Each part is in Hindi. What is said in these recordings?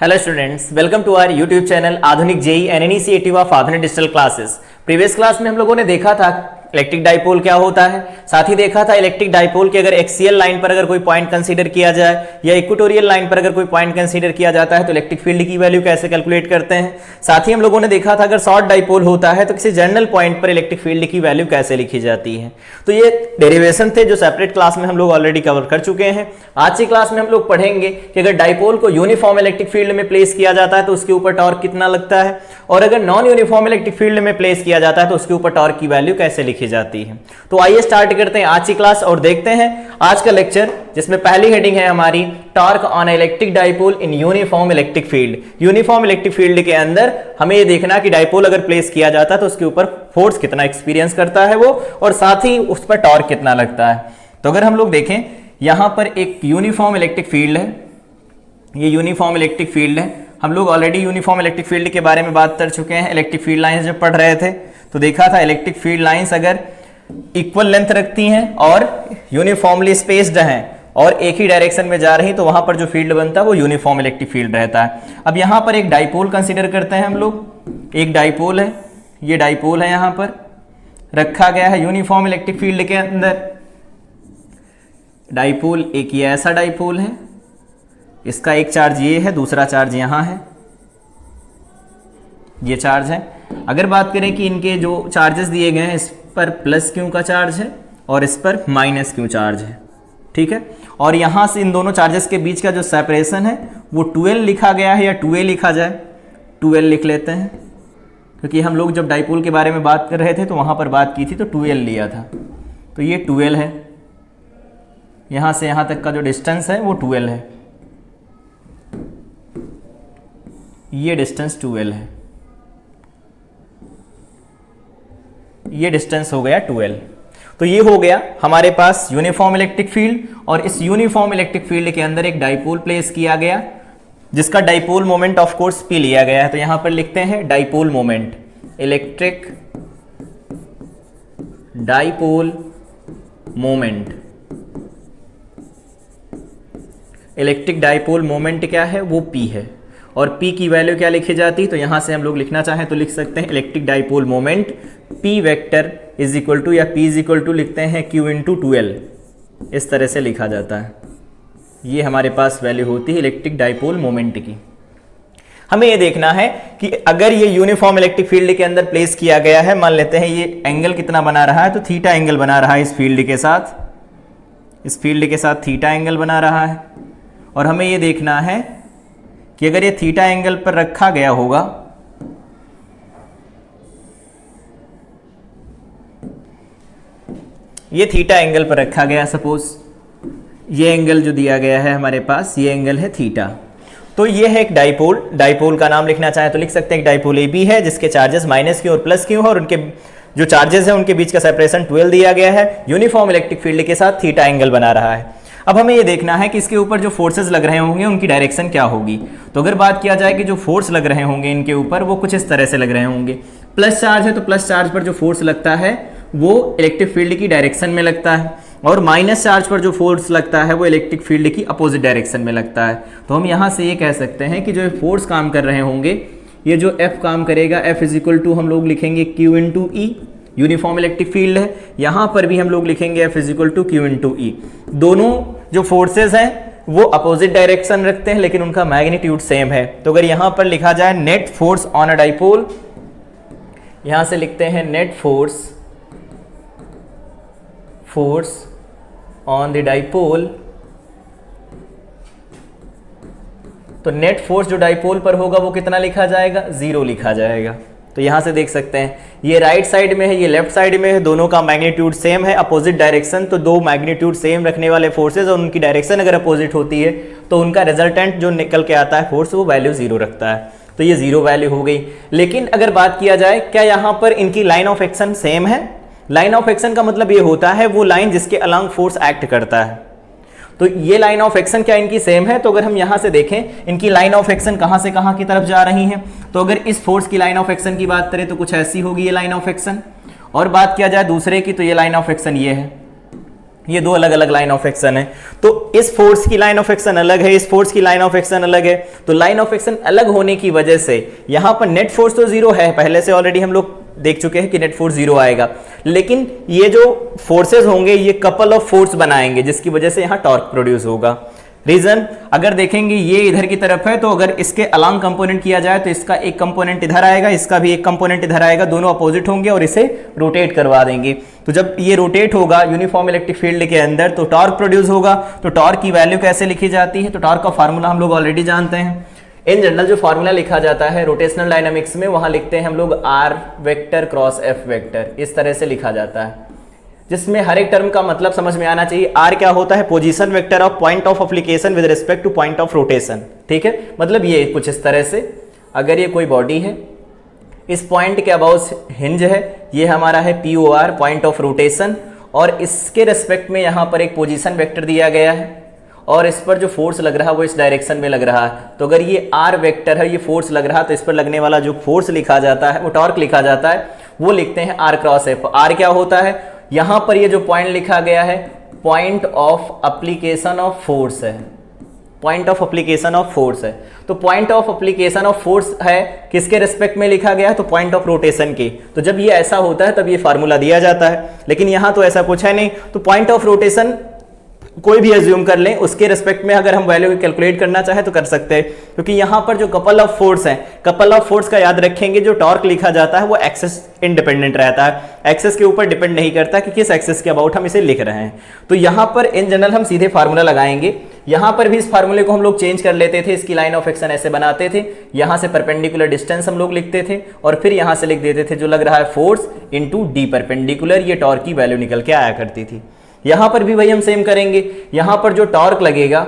Hello students, welcome to our YouTube channel आधुनिक जेई एंड इनिशिएटिव ऑफ आधुनिक डिजिटल क्लासेस। प्रीवियस क्लास में हम लोगों ने देखा था इलेक्ट्रिक डाइपोल क्या होता है, साथ ही देखा था इलेक्ट्रिक डाइपोल की अगर एक्सियल लाइन पर अगर कोई पॉइंट कंसीडर किया जाए या इक्वेटोरियल लाइन पर अगर कोई पॉइंट कंसीडर किया जाता है तो इलेक्ट्रिक फील्ड की वैल्यू कैसे कैलकुलेट करते हैं। साथ ही हम लोगों ने देखा था अगर शॉर्ट डाइपोल होता है तो किसी जनरल पॉइंट पर इलेक्ट्रिक फील्ड की वैल्यू कैसे लिखी जाती है। तो ये डेरिवेशन थे जो सेपरेट क्लास में हम लोग ऑलरेडी कवर कर चुके हैं। आज की क्लास में हम लोग पढ़ेंगे कि अगर डाइपोल को यूनिफॉर्म इलेक्ट्रिक फील्ड में प्लेस किया जाता है तो उसके ऊपर टॉर्क कितना लगता है, और अगर नॉन यूनिफॉर्म इलेक्ट्रिक फील्ड में प्लेस किया जाता है तो उसके ऊपर टॉर्क की वैल्यू कैसे लिखी जाती है। तो आइए स्टार्ट करते हैं आज की क्लास और देखते हैं आज का लेक्चर, जिसमें पहली हेडिंग है हमारी torque on electric dipole in uniform electric field. Uniform electric field के अंदर हमें ये देखना कि डाइपोल अगर प्लेस किया जाता है तो उसके ऊपर फोर्स कितना एक्सपीरियंस करता है वो, और साथ ही उस पर टॉर्क कितना लगता है। तो अगर हम लोग देखें यहां पर एक यूनिफॉर्म इलेक्ट्रिक फील्ड है, ये यूनिफॉर्म इलेक्ट्रिक फील्ड है। हम लोग ऑलरेडी यूनिफॉर्म इलेक्ट्रिक फील्ड के बारे में बात कर चुके हैं। इलेक्ट्रिक फील्ड लाइंस जब पढ़ रहे थे तो देखा था इलेक्ट्रिक फील्ड लाइंस अगर इक्वल लेंथ रखती हैं और यूनिफॉर्मली स्पेस्ड हैं और एक ही डायरेक्शन में जा रही तो वहां पर जो फील्ड बनता है वो यूनिफॉर्म इलेक्ट्रिक फील्ड रहता है। अब यहां पर एक डाइपोल कंसीडर करते हैं हम लोग। एक डाइपोल है, ये डाइपोल है, यहां पर रखा गया है यूनिफॉर्म इलेक्ट्रिक फील्ड के अंदर। डाइपोल एक ये ऐसा डाइपोल है, इसका एक चार्ज ये है, दूसरा चार्ज यहां है, ये चार्ज है। अगर बात करें कि इनके जो चार्जेस दिए गए हैं, इस पर प्लस क्यू का चार्ज है और इस पर माइनस क्यू चार्ज है, ठीक है। और यहां से इन दोनों चार्जेस के बीच का जो सेपरेशन है वो 12 लिखा गया है, या 2a लिखा जाए, 12 लिख लेते हैं, क्योंकि हम लोग जब डाइपोल के बारे में बात कर रहे थे तो वहां पर बात की थी तो 12 लिया था। तो ये 12 है, यहां से यहां तक का जो डिस्टेंस है वो 12 है, ये डिस्टेंस 12 है, ये डिस्टेंस हो गया 12। तो ये हो गया हमारे पास यूनिफॉर्म इलेक्ट्रिक फील्ड, और इस यूनिफॉर्म इलेक्ट्रिक फील्ड के अंदर एक डाइपोल प्लेस किया गया जिसका dipole moment of course P लिया गया है। तो यहां पर लिखते हैं dipole moment, electric dipole moment. Electric dipole moment क्या है, वो P है, और P की वैल्यू क्या लिखी जाती है, तो यहां से हम लोग लिखना चाहें तो लिख सकते हैं electric dipole moment P vector is equal to, या P इज इक्वल टू लिखते हैं Q इंटू 12, इस तरह से लिखा जाता है। ये हमारे पास वैल्यू होती है इलेक्ट्रिक डाइपोल मोमेंट की। हमें ये देखना है कि अगर ये यूनिफॉर्म इलेक्ट्रिक फील्ड के अंदर प्लेस किया गया है, मान लेते हैं ये एंगल कितना बना रहा है, तो थीटा एंगल बना रहा है इस फील्ड के साथ, इस फील्ड के साथ थीटा एंगल बना रहा है। और हमें ये देखना है कि अगर ये थीटा एंगल पर रखा गया होगा, ये थीटा एंगल पर रखा गया, सपोज ये एंगल जो दिया गया है हमारे पास, ये एंगल है थीटा। तो ये है एक डाइपोल, डाइपोल का नाम लिखना चाहे तो लिख सकते हैं एक डाइपोल AB है जिसके चार्जेस माइनस क्यू और प्लस क्यू है, और उनके जो चार्जेस है उनके बीच का सेपरेशन 12 दिया गया है। यूनिफॉर्म इलेक्ट्रिक फील्ड के साथ थीटा एंगल बना रहा है। अब हमें ये देखना है कि इसके ऊपर जो फोर्सेस लग रहे होंगे उनकी डायरेक्शन क्या होगी। तो अगर बात किया जाए कि जो फोर्स लग रहे होंगे इनके ऊपर, वो कुछ इस तरह से लग रहे होंगे। प्लस चार्ज है तो प्लस चार्ज पर जो फोर्स लगता है वो इलेक्ट्रिक फील्ड की डायरेक्शन में लगता है, और माइनस चार्ज पर जो फोर्स लगता है वो इलेक्ट्रिक फील्ड की अपोजिट डायरेक्शन में लगता है। तो हम यहाँ से ये कह सकते हैं कि जो फोर्स काम कर रहे होंगे, ये जो F काम करेगा, F इज इक्वल टू हम लोग लिखेंगे Q into E, uniform electric field है। यहां पर भी हम लोग लिखेंगे F is equal to Q into E। दोनों जो फोर्सेज हैं वो अपोजिट डायरेक्शन रखते हैं लेकिन उनका मैग्नीट्यूड सेम है। तो अगर यहां पर लिखा जाए net force on a dipole, यहां से लिखते हैं net force on the dipole, तो नेट फोर्स जो डाइपोल पर होगा वो कितना लिखा जाएगा, 0 लिखा जाएगा। तो यहां से देख सकते हैं ये राइट साइड में है, ये लेफ्ट साइड में है, दोनों का मैग्नीट्यूड सेम है, अपोजिट डायरेक्शन। तो दो मैग्नीट्यूड सेम रखने वाले फोर्सेज और उनकी डायरेक्शन अगर अपोजिट होती है तो उनका रिजल्टेंट जो निकल के आता है फोर्स, वो वैल्यू 0 रखता है। तो ये 0 वैल्यू हो गई। लेकिन अगर बात किया जाए क्या यहां पर इनकी लाइन ऑफ एक्शन सेम है, लाइन ऑफ एक्शन का मतलब ये होता है वो लाइन जिसके अलॉन्ग फोर्स एक्ट करता है। तो ये लाइन ऑफ एक्शन क्या इनकी सेम है। तो अगर हम यहां से देखें इनकी लाइन ऑफ एक्शन कहां से कहां की तरफ जा रही है, तो अगर इस फोर्स की लाइन ऑफ एक्शन की बात करें तो कुछ ऐसी होगी ये लाइन ऑफ एक्शन, और बात किया जाए दूसरे की तो ये लाइन ऑफ एक्शन ये है, ये दो अलग अलग लाइन ऑफ एक्शन है। तो इस फोर्स की लाइन ऑफ एक्शन अलग है, इस फोर्स की लाइन ऑफ एक्शन अलग है। तो लाइन ऑफ एक्शन अलग होने की वजह से यहां पर नेट फोर्स तो जीरो है, पहले से ऑलरेडी हम लोग देख चुके हैं कि नेट फोर्स जीरो आएगा, लेकिन ये जो फोर्सेस होंगे ये कपल ऑफ फोर्स बनाएंगे जिसकी वजह से यहां टॉर्क प्रोड्यूस होगा। रीजन अगर देखेंगे ये इधर की तरफ है, तो अगर इसके अलॉन्ग कंपोनेंट किया जाए तो इसका एक कंपोनेंट इधर आएगा, इसका भी एक कंपोनेंट इधर आएगा, दोनों अपोजिट होंगे और इसे रोटेट करवा देंगे। तो जब ये रोटेट होगा यूनिफॉर्म इलेक्ट्रिक फील्ड के अंदर तो टॉर्क प्रोड्यूस होगा। तो टॉर्क की वैल्यू कैसे लिखी जाती है, तो टॉर्क का फार्मूला हम लोग ऑलरेडी जानते हैं। इन जनरल जो फार्मूला लिखा जाता है रोटेशनल डायनामिक्स में, वहां लिखते हैं हम लोग R vector cross F vector, इस तरह से लिखा जाता है, जिसमें हर एक टर्म का मतलब समझ में आना चाहिए। आर क्या होता है, position vector of point of application with respect two point of rotation. ठीक है, मतलब ये कुछ इस तरह से, अगर ये कोई बॉडी है, इस पॉइंट के अबाउट हिंज है, ये हमारा है POR पॉइंट ऑफ रोटेशन, और इसके रेस्पेक्ट में यहाँ पर एक पोजीशन वेक्टर दिया गया है, और इस पर जो फोर्स लग रहा है वो इस डायरेक्शन में लग रहा है। तो अगर ये आर वेक्टर है, ये फोर्स लग रहा है, तो इस पर लगने वाला जो फोर्स लिखा जाता है वो टॉर्क लिखा जाता है, वो लिखते हैं आर क्रॉस एफ। आर क्या होता है, यहां पर ये जो पॉइंट लिखा गया है point of application of force है, point of application of force है। तो point of application of force है किसके रिस्पेक्ट में लिखा गया है, तो पॉइंट ऑफ रोटेशन के। तो जब ये ऐसा होता है तब ये फार्मूला दिया जाता है, लेकिन यहां तो ऐसा कुछ है नहीं। तो पॉइंट ऑफ रोटेशन कोई भी एज्यूम कर लें, उसके रिस्पेक्ट में अगर हम वैल्यू कैलकुलेट करना चाहे तो कर सकते हैं, क्योंकि यहां पर जो कपल ऑफ फोर्स है, कपल ऑफ फोर्स का याद रखेंगे, जो टॉर्क लिखा जाता है वो एक्सेस इंडिपेंडेंट रहता है, एक्सेस के ऊपर डिपेंड नहीं करता कि किस एक्सेस के अबाउट हम इसे लिख रहे हैं। तो यहां पर इन जनरल हम सीधे फार्मूला लगाएंगे। यहां पर भी इस फार्मूले को हम लोग चेंज कर लेते थे, इसकी लाइन ऑफ एक्शन ऐसे बनाते थे, यहां से परपेंडिकुलर डिस्टेंस हम लोग लिखते थे, और फिर यहां से लिख देते थे जो लग रहा है फोर्स इंटू डी परपेंडिकुलर, ये टॉर्क की वैल्यू निकल के आया करती थी। यहां पर भी वही हम सेम करेंगे। यहां पर जो टॉर्क लगेगा,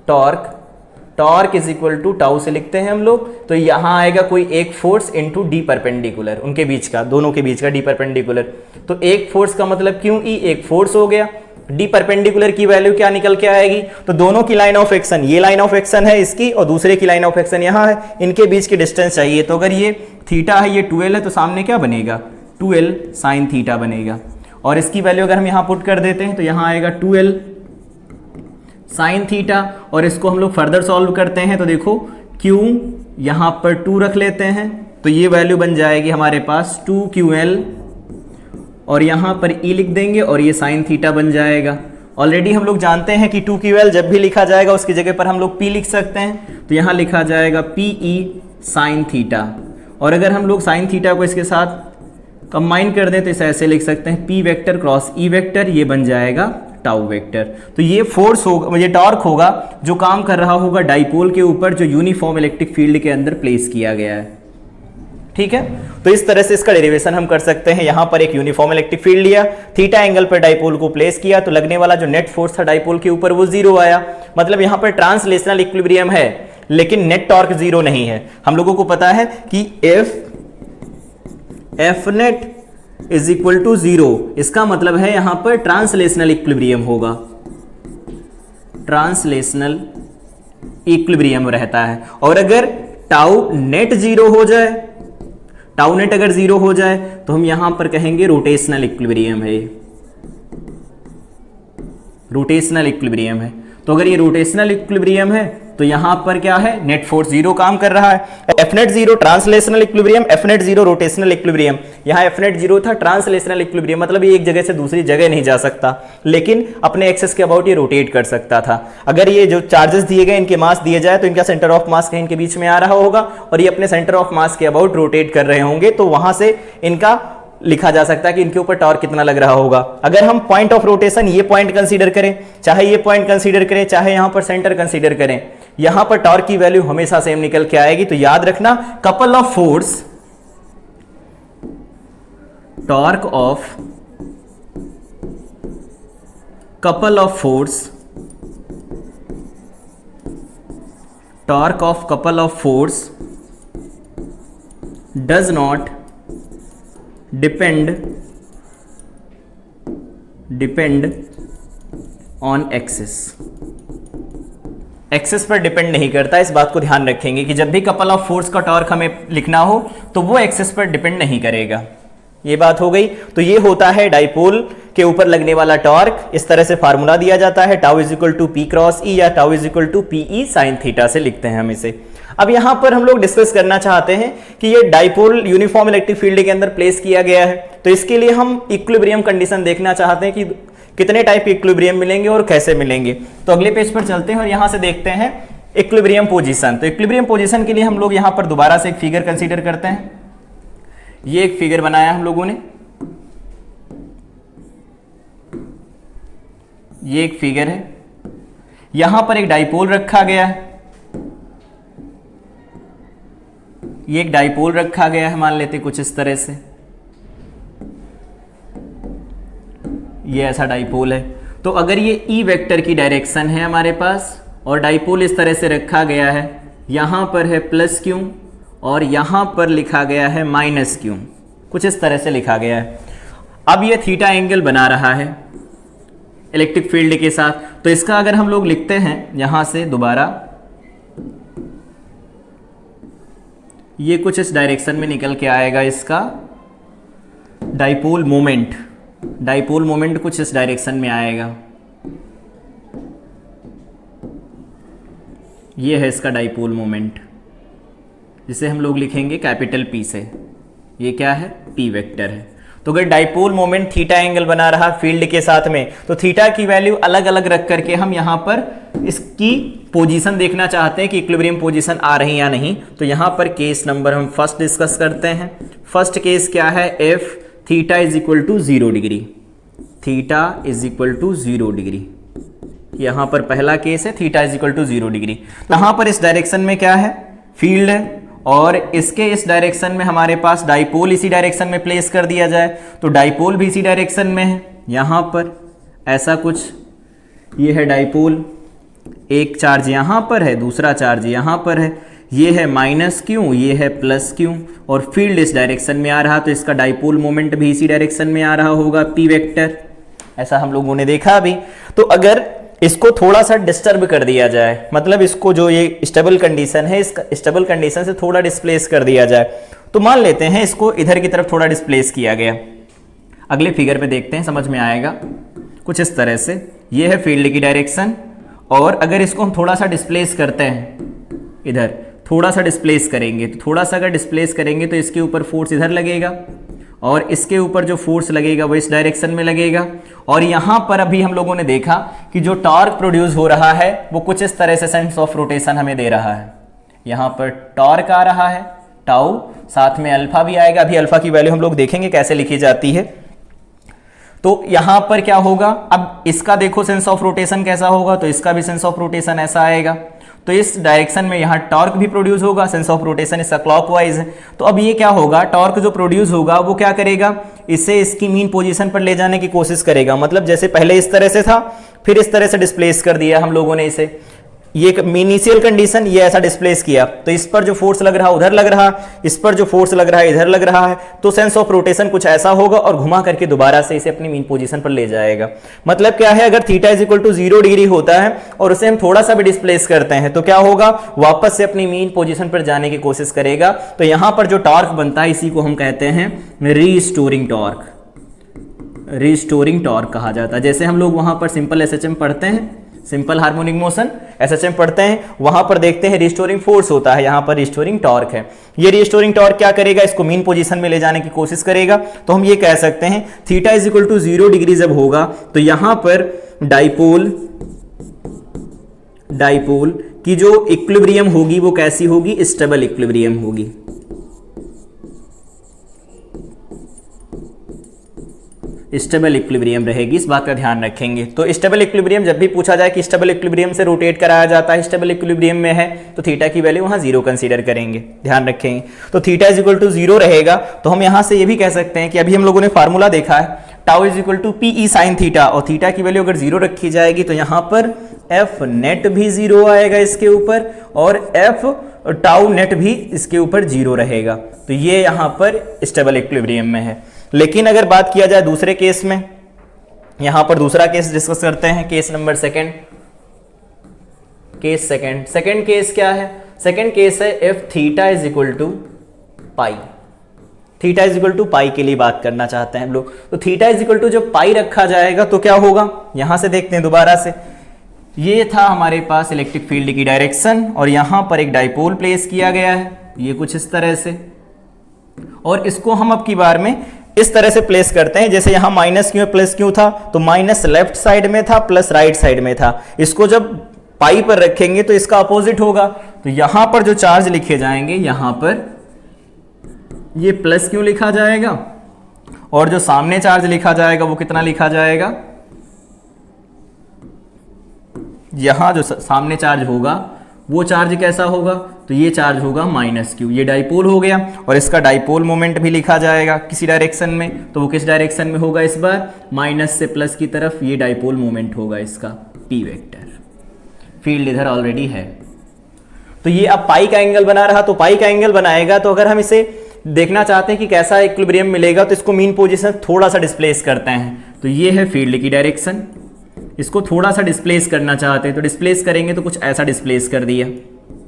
torque is equal to tau से लिखते हैं हम लोग, तो यहां आएगा कोई एक फोर्स इंटू डी परपेंडिकुलर, उनके बीच का, दोनों के बीच का डी परपेंडिकुलर। तो एक फोर्स का मतलब क्यों ई, एक फोर्स हो गया। डी परपेंडिकुलर की वैल्यू क्या निकल के आएगी, तो दोनों की लाइन ऑफ एक्शन, ये लाइन ऑफ एक्शन है इसकी और दूसरे की लाइन ऑफ एक्शन यहां है, इनके बीच की डिस्टेंस चाहिए। तो अगर ये थीटा है, ये 2l है, तो सामने क्या बनेगा, 2l साइन थीटा बनेगा। और इसकी वैल्यू अगर हम यहां पुट कर देते हैं तो यहां आएगा 2l साइन थीटा, और इसको हम लोग फर्दर सॉल्व करते हैं तो देखो q यहां पर 2 रख लेते हैं, तो ये वैल्यू बन जाएगी हमारे पास 2ql, और यहां पर e लिख देंगे और ये साइन थीटा बन जाएगा। ऑलरेडी हम लोग जानते हैं कि 2ql जब भी लिखा जाएगा उसकी जगह पर हम लोग p लिख सकते हैं, तो यहां लिखा जाएगा pe साइन थीटा, और अगर हम लोग साइन थीटा को इसके साथ कंबाइन कर दें तो इसे ऐसे लिख सकते हैं p vector cross e vector, ये बन जाएगा टाउ वेक्टर। तो ये फोर्स होगा, ये टॉर्क होगा जो काम कर रहा होगा डाइपोल के ऊपर, जो यूनिफॉर्म इलेक्ट्रिक फील्ड के अंदर प्लेस किया गया है। ठीक है, तो इस तरह से इसका डेरिवेशन हम कर सकते हैं। यहां पर एक यूनिफॉर्म इलेक्ट्रिक फील्ड लिया, थीटा एंगल पर डाइपोल को प्लेस किया, तो लगने वाला जो नेट फोर्स था डाइपोल के ऊपर वो जीरो आया। मतलब यहां पर ट्रांसलेशनल इक्विलिब्रियम है, लेकिन नेट टॉर्क जीरो नहीं है। हम लोगों को पता है कि F net is equal to zero, इसका मतलब है यहां पर ट्रांसलेशनल इक्विलिब्रियम होगा, ट्रांसलेशनल इक्विलिब्रियम रहता है। और अगर टाउ नेट जीरो हो जाए, टाउ नेट अगर जीरो हो जाए तो हम यहां पर कहेंगे रोटेशनल इक्विलिब्रियम है, रोटेशनल इक्विलिब्रियम है। तो अगर ये रोटेशनल इक्विलिब्रियम है तो यहां पर क्या है, नेट फोर्स जीरो काम कर रहा है। F net zero translational equilibrium, F net zero rotational equilibrium. यहां एफ नेट जीरो था, ट्रांसलेशनल इक्विलिब्रियम मतलब ये एक जगह से दूसरी जगह नहीं जा सकता, लेकिन अपने एक्सेस के अबाउट ये रोटेट कर सकता था। अगर ये जो चार्जेस दिए गए इनके मास दिए जाए तो इनका सेंटर ऑफ मास कहीं इनके बीच में आ रहा होगा और ये अपने सेंटर ऑफ मास के अबाउट रोटेट कर रहे होंगे, तो वहां से इनका लिखा जा सकता है कि इनके ऊपर टॉर्क कितना लग रहा होगा। अगर हम पॉइंट ऑफ रोटेशन ये पॉइंट कंसीडर करें, चाहे ये पॉइंट कंसीडर करें, चाहे यहां पर सेंटर कंसीडर करें, यहां पर टॉर्क की वैल्यू हमेशा सेम निकल के आएगी। तो याद रखना, couple of force, torque of couple of force, torque of couple of force does not depend on axis, axis पर डिपेंड नहीं करता। इस बात को ध्यान रखेंगे कि जब भी कपल ऑफ फोर्स का टॉर्क हमें लिखना हो तो वो एक्सिस पर डिपेंड नहीं करेगा। ये बात हो गई। तो ये होता है डाइपोल के ऊपर लगने वाला टॉर्क। इस तरह से फार्मूला दिया जाता है, tau is equal to p cross E या tau is equal to P E sine theta से लिखते हैं हम इसे। अब यहां पर हम लोग डिस्कस करना चाहते हैं कि ये डाइपोल यूनिफॉर्म इलेक्ट्रिक फील्ड के अंदर प्लेस किया गया है, तो इसके लिए हम इक्विलिब्रियम कंडीशन देखना चाहते हैं कि कितने टाइप के इक्विलिब्रियम मिलेंगे और कैसे मिलेंगे। तो अगले पेज पर चलते हैं और यहां से देखते हैं इक्विलिब्रियम पोजीशन। तो इक्विलिब्रियम पोजीशन के लिए हम लोग यहां पर दोबारा से एक फिगर कंसीडर करते हैं। ये एक फिगर बनाया हम लोगों ने, ये एक फिगर है, यहां पर एक डाइपोल रखा गया है, ये एक डाइपोल रखा गया है, मान लेते कुछ इस तरह से, ये ऐसा डाइपोल है। तो अगर ये ई वेक्टर की डायरेक्शन है हमारे पास और डाइपोल इस तरह से रखा गया है, यहां पर है प्लस क्यू और यहां पर लिखा गया है माइनस क्यू, कुछ इस तरह से लिखा गया है। अब ये थीटा एंगल बना रहा है इलेक्ट्रिक फील्ड के साथ, तो इसका अगर हम लोग लिखते हैं यहां से दोबारा, ये कुछ इस डायरेक्शन में निकल के आएगा इसका डाइपोल मोमेंट, डाइपोल मोमेंट कुछ इस डायरेक्शन में आएगा, ये है इसका डाइपोल मोमेंट, जिसे हम लोग लिखेंगे कैपिटल पी से। ये क्या है? पी वेक्टर है। तो अगर डाइपोल मोमेंट थीटा एंगल बना रहा फील्ड के साथ में, तो थीटा की वैल्यू अलग अलग रख करके हम यहां पर इसकी पोजीशन देखना चाहते हैं कि इक्विलिब्रियम पोजीशन आ रही या नहीं। तो यहां पर केस नंबर हम फर्स्ट डिस्कस करते हैं। फर्स्ट केस क्या है? F theta is equal to 0 degree, theta is equal to 0 degree. यहां पर पहला केस है theta is equal to 0 degree. तो यहां पर इस डायरेक्शन में क्या है? फील्ड है, और इसके इस डायरेक्शन में हमारे पास डाइपोल इसी डायरेक्शन में प्लेस कर दिया जाए, तो डाइपोल भी इसी डायरेक्शन में है। यहां पर ऐसा कुछ, ये है डाइपोल, एक चार्ज यहां पर है, दूसरा चार्ज यहां पर है, ये है माइनस क्यू, ये है प्लस क्यू, और फील्ड इस डायरेक्शन में आ रहा, तो इसका डाइपोल मोमेंट भी इसी डायरेक्शन में आ रहा होगा, पी वेक्टर। ऐसा हम लोगों ने देखा अभी। तो अगर इसको थोड़ा सा डिस्टर्ब कर दिया जाए, मतलब इसको जो ये स्टेबल कंडीशन है, इस स्टेबल कंडीशन से थोड़ा डिस्प्लेस कर दिया जाए, तो मान लेते हैं इसको इधर की तरफ थोड़ा डिस्प्लेस किया गया। अगले फिगर पे देखते हैं, समझ में आएगा कुछ इस तरह से। ये है फील्ड की डायरेक्शन, और अगर इसको हम थोड़ा सा डिस्प्लेस करते हैं, इधर थोड़ा सा डिस्प्लेस करेंगे, तो थोड़ा सा अगर डिस्प्लेस करेंगे तो इसके ऊपर फोर्स इधर लगेगा, और इसके ऊपर जो फोर्स लगेगा वो इस डायरेक्शन में लगेगा। और यहां पर अभी हम लोगों ने देखा कि जो टॉर्क प्रोड्यूस हो रहा है वो कुछ इस तरह से सेंस ऑफ रोटेशन हमें दे रहा है। यहां पर टॉर्क आ रहा है टाउ, साथ में अल्फा भी आएगा। अभी अल्फा की वैल्यू हम लोग देखेंगे कैसे लिखी जाती है। तो यहां पर क्या होगा? अब इसका देखो सेंस ऑफ रोटेशन कैसा होगा, तो इसका भी सेंस ऑफ रोटेशन ऐसा आएगा। तो इस डायरेक्शन में यहाँ टॉर्क भी प्रोड्यूस होगा, सेंस ऑफ रोटेशन इसका क्लॉकवाइज है। तो अब ये क्या होगा? टॉर्क जो प्रोड्यूस होगा वो क्या करेगा? इसे इसकी मीन पोजीशन पर ले जाने की कोशिश करेगा। मतलब जैसे पहले इस तरह से था, फिर इस तरह से डिस्प्लेस कर दिया हम लोगों ने इसे, ये इनिशियल कंडीशन, ये ऐसा डिस्प्लेस किया, तो इस पर जो फोर्स लग रहा उधर लग रहा, इस पर जो फोर्स लग रहा है इधर लग रहा है, तो सेंस ऑफ रोटेशन कुछ ऐसा होगा और घुमा करके दोबारा से इसे अपनी मीन पोजीशन पर ले जाएगा। मतलब क्या है? अगर theta is equal to 0 degree होता है और उसे हम थोड़ा सा भी डिस्प्लेस करते हैं, तो क्या होगा? वापस से अपनी मीन पोजीशन पर जाने की कोशिश करेगा। तो यहां पर जो टॉर्क बनता है इसी को हम कहते हैं रीस्टोरिंग टॉर्क, रीस्टोरिंग टॉर्क कहा जाता है। जैसे हम लोग वहां पर सिंपल एसएचएम पढ़ते हैं, सिंपल हार्मोनिक मोशन एसएचएम पढ़ते हैं, वहां पर देखते हैं रिस्टोरिंग फोर्स होता है, यहां पर रिस्टोरिंग टॉर्क है। ये रिस्टोरिंग टॉर्क क्या करेगा? इसको मीन पोजीशन में ले जाने की कोशिश करेगा। तो हम ये कह सकते हैं theta is equal to 0 degree जब होगा, तो यहां पर डाइपोल की जो इक्विलिब्रियम होगी वो कैसी होगी? स्टेबल इक्विलिब्रियम होगी। स्टेबल इक्विलिब्रियम रहेगी, इस बात का ध्यान रखेंगे। तो स्टेबल इक्विलिब्रियम जब भी पूछा जाए कि स्टेबल इक्विलिब्रियम से रोटेट कराया जाता है, स्टेबल इक्विलिब्रियम में है, तो थीटा की वैल्यू वहां 0 कंसीडर करेंगे, ध्यान रखेंगे। तो थीटा इज इक्वल टू 0 रहेगा। तो हम यहां से ये भी कह सकते हैं कि अभी हम लोगों ने फार्मूला देखा है, tau is equal to P E sine theta, और थीटा की वैल्यू अगर 0 रखी जाएगी तो यहां पर एफ नेट भी 0 आएगा इसके ऊपर, और एफ टाउ नेट भी इसके ऊपर 0 रहेगा। तो ये यहां पर स्टेबल इक्विलिब्रियम में है। लेकिन अगर बात किया जाए दूसरे केस में, यहां पर दूसरा केस डिस्कस करते हैं, case number second. Case second case क्या है? सेकंड केस है F theta is equal to pi. Theta is equal to pi के लिए बात करना चाहते हैं हम लोग। तो थीटा इज इक्वल टू जब पाई रखा जाएगा तो क्या होगा, यहां से देखते हैं दोबारा से। ये था हमारे पास इलेक्ट्रिक फील्ड की डायरेक्शन और यहां पर एक डाइपोल प्लेस किया गया है, ये कुछ इस तरह से, और इसको हम अब की बार में इस तरह से प्लेस करते हैं जैसे यहां माइनस क्यों प्लस क्यों था, तो माइनस लेफ्ट साइड में था, प्लस राइट साइड में था। इसको जब पाई पर रखेंगे तो इसका अपोजिट होगा। तो यहां पर जो चार्ज लिखे जाएंगे, यहां पर ये प्लस क्यों लिखा जाएगा और जो सामने चार्ज लिखा जाएगा वो कितना लिखा जाएगा, यहां जो सामने चार्ज होगा वो चार्ज कैसा होगा, तो ये चार्ज होगा माइनस क्यू। ये डाइपोल हो गया और इसका डाइपोल मोमेंट भी लिखा जाएगा किसी डायरेक्शन में, तो वो किस डायरेक्शन में होगा इस बार, माइनस से प्लस की तरफ। ये डाइपोल मोमेंट होगा इसका पी वेक्टर। फील्ड इधर ऑलरेडी है। तो ये अब पाई का एंगल बना रहा, तो पाई का एंगल बनाएगा तो अगर हम इसे देखना चाहते हैं कि कैसा इक्विलिब्रियम मिलेगा तो इसको मीन पोजीशन थोड़ा सा डिस्प्लेस करते हैं। तो ये है फील्ड की डायरेक्शन, इसको थोड़ा सा डिस्प्लेस करना चाहते हैं तो डिस्प्लेस करेंगे तो कुछ ऐसा डिस्प्लेस कर दिया,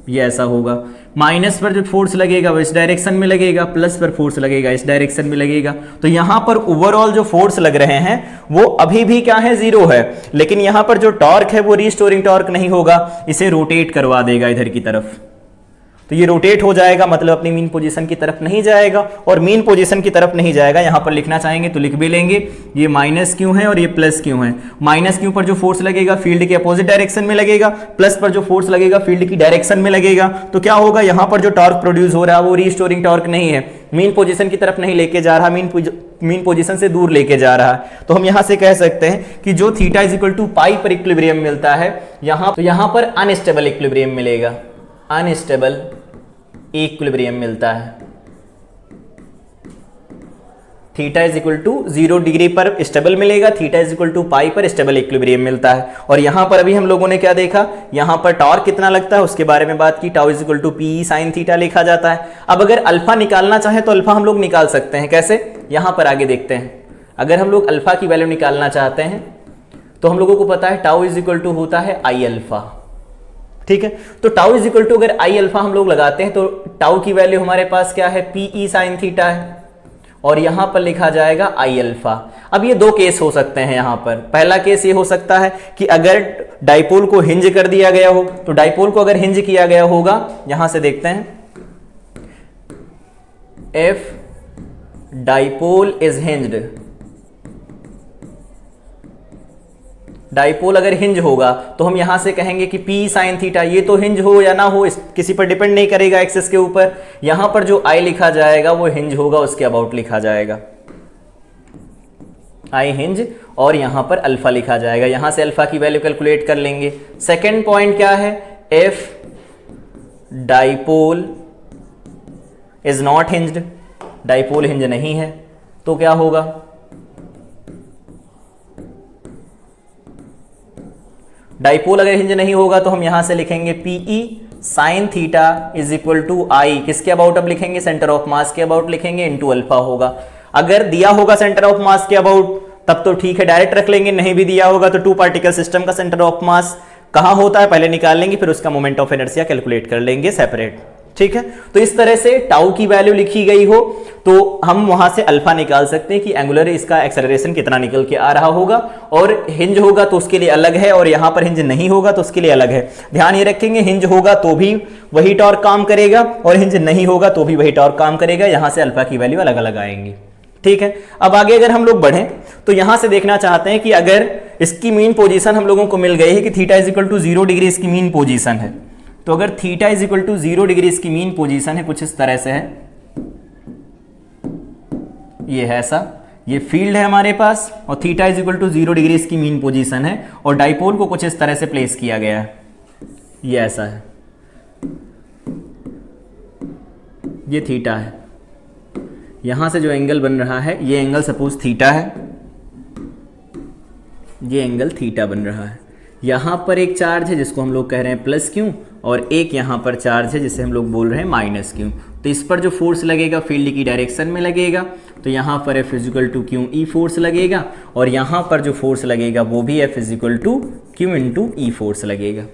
ये ऐसा होगा। माइनस पर जो फोर्स लगेगा वो इस डायरेक्शन में लगेगा, प्लस पर फोर्स लगेगा इस डायरेक्शन में लगेगा। तो यहां पर ओवरऑल जो फोर्स लग रहे हैं वो अभी भी क्या है, जीरो है, लेकिन यहां पर जो टॉर्क है वो रीस्टोरिंग टॉर्क नहीं होगा, इसे रोटेट करवा देगा इधर की तरफ। तो ये रोटेट हो जाएगा, मतलब अपनी मीन पोजीशन की तरफ नहीं जाएगा, और मीन पोजीशन की तरफ नहीं जाएगा। यहां पर लिखना चाहेंगे तो लिख भी लेंगे, ये माइनस क्यों है और ये प्लस क्यों है। माइनस क्यों पर जो फोर्स लगेगा फील्ड के अपोजिट डायरेक्शन में लगेगा, प्लस पर जो फोर्स लगेगा फील्ड की डायरेक्शन में लगेगा। तो क्या होगा, यहां पर जो टॉर्क प्रोड्यूस हो रहा है वो रीस्टोरिंग टॉर्क नहीं है, मीन पोजीशन की तरफ नहीं लेके जा रहा, मीन पोजीशन से दूर लेके जा रहा है। तो हम यहां से कह सकते हैं कि जो theta is equal to pi पर इक्विलिब्रियम मिलता है यहां पर अनस्टेबल इक्विलिब्रियम मिलेगा, अनस्टेबल इक्विलिब्रियम मिलता है। Theta is equal to 0 degree पर स्टेबल मिलेगा, theta is equal to pi पर स्टेबल इक्विलिब्रियम मिलता है। और यहां पर अभी हम लोगों ने क्या देखा, यहां पर टॉर्क कितना लगता है उसके बारे में बात की, tau is equal to P sine theta लिखा जाता है। अब अगर अल्फा निकालना चाहे तो अल्फा हम लोग निकाल सकते हैं, कैसे, यहां पर आगे देखते हैं। अगर हम लोग अल्फा की वैल्यू निकालना चाहते हैं तो हम लोगों को पता है टाउ इज इक्वल टू होता है आई अल्फा, ठीक है। तो टाउ इज इक्वल टू अगर आई अल्फा हम लोग लगाते हैं तो टाउ की वैल्यू हमारे पास क्या है, पी ई साइन थीटा है, और यहां पर लिखा जाएगा आई अल्फा। अब ये दो केस हो सकते हैं यहां पर। पहला केस ये हो सकता है कि अगर डाइपोल को हिंज कर दिया गया हो, तो डाइपोल को अगर हिंज किया गया होगा, यहां से देखते हैं, if dipole is hinged, dipole अगर हिंज होगा तो हम यहां से कहेंगे कि P साइन थीटा, ये तो हिंज हो या ना हो किसी पर डिपेंड नहीं करेगा एक्सिस के ऊपर। यहां पर जो I लिखा जाएगा वो हिंज होगा, उसके अबाउट लिखा जाएगा I हिंज, और यहां पर अल्फा लिखा जाएगा। यहां से अल्फा की वैल्यू कैलकुलेट कर लेंगे। सेकेंड पॉइंट क्या है, if dipole is not hinged, dipole hinge नहीं है तो क्या होगा, डाइपोल अगर हिंज नहीं होगा तो हम यहां से लिखेंगे p E sine theta is equal to I, किसके अबाउट अब लिखेंगे, सेंटर ऑफ मास के अबाउट लिखेंगे, इनटू अल्फा होगा। अगर दिया होगा सेंटर ऑफ मास के अबाउट तब तो ठीक है, डायरेक्ट रख लेंगे, नहीं भी दिया होगा तो टू पार्टिकल सिस्टम का सेंटर ऑफ मास कहां होता है पहले निकाल लेंगे, फिर उसका मोमेंट ऑफ इनर्शिया कैलकुलेट कर लेंगे सेपरेट, ठीक है। तो इस तरह से टाउ की वैल्यू लिखी गई हो तो हम वहां से अल्फा निकाल सकते हैं कि एंगुलर इसका एक्सेलरेशन कितना निकल के आ रहा होगा, और हिंज होगा तो उसके लिए अलग है, और यहां पर हिंज नहीं होगा तो उसके लिए अलग है। ध्यान ये रखेंगे, हिंज होगा तो भी वही टॉर्क काम करेगा और हिंज नहीं होगा तो भी वही टॉर्क काम करेगा। यहां से अल्फा की वैल्यू अलग अलग आएंगी, ठीक है। अब आगे अगर हम लोग बढ़ें तो यहां से देखना चाहते हैं कि अगर इसकी मीन पोजीशन हम लोगों को मिल गई है कि theta is equal to 0 degree इसकी मीन पोजीशन है, तो अगर theta is equal to 0 degree इसकी मीन पोजीशन है, कुछ इस तरह से है, ये है ऐसा, ये फील्ड है हमारे पास, और theta is equal to 0 degree इसकी मीन पोजीशन है, और डाइपोल को कुछ इस तरह से प्लेस किया गया है, ये ऐसा है, ये थीटा है। यहां से जो एंगल बन रहा है ये एंगल सपोज थीटा है, ये एंगल थीटा बन रहा है। यहां पर एक चार्ज है जिसको हम लोग कह रहे हैं प्लस क्यू, और एक यहां पर चार्ज है जिसे हम लोग बोल रहे हैं माइनस क्यू। तो इस पर जो फोर्स लगेगा फील्ड की डायरेक्शन में लगेगा, तो यहां पर F equal to Q E force लगेगा, और यहां पर जो फोर्स लगेगा वो भी F equal to Q into E force लगेगा।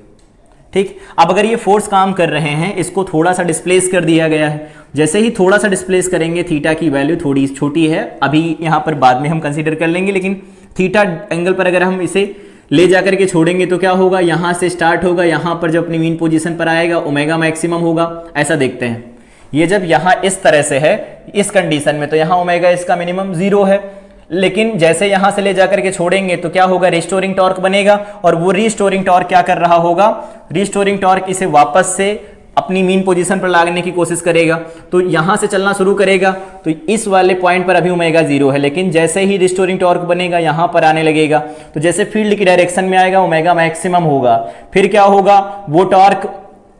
ठीक। अब अगर ये फोर्स काम कर रहे हैं, इसको थोड़ा सा डिस्प्लेस कर दिया गया है, जैसे ही थोड़ा सा डिस्प्लेस करेंगे, थीटा की वैल्यू थोड़ी छोटी है, अभी यहाँ पर बाद में हम कंसीडर कर लेंगे, लेकिन थीटा एंगल पर अगर हम इसे ले जाकर के छोड़ेंगे तो क्या होगा, यहाँ से स्टार्ट होगा, यहाँ पर जब अपनी मीन पोजीशन पर आएगा ओमेगा मैक्सिमम होगा। ऐसा देखते हैं, ये जब यहाँ इस तरह से है इस कंडीशन में, तो यहाँ ओमेगा इसका मिनिमम 0 है, लेकिन जैसे यहां से ले जाकर के छोड़ेंगे तो क्या होगा, रिस्टोरिंग टॉर्क बनेगा, और वो रिस्टोरिंग टॉर्क क्या कर रहा होगा, रिस्टोरिंग टॉर्क इसे वापस से अपनी मीन पोजीशन पर लाने की कोशिश करेगा, तो यहां से चलना शुरू करेगा, तो इस वाले पॉइंट पर अभी ओमेगा 0 है, लेकिन जैसे ही रिस्टोरिंग टॉर्क बनेगा यहां पर आने लगेगा, तो जैसे फील्ड की डायरेक्शन में आएगा ओमेगा मैक्सिमम होगा, फिर क्या होगा, वो टॉर्क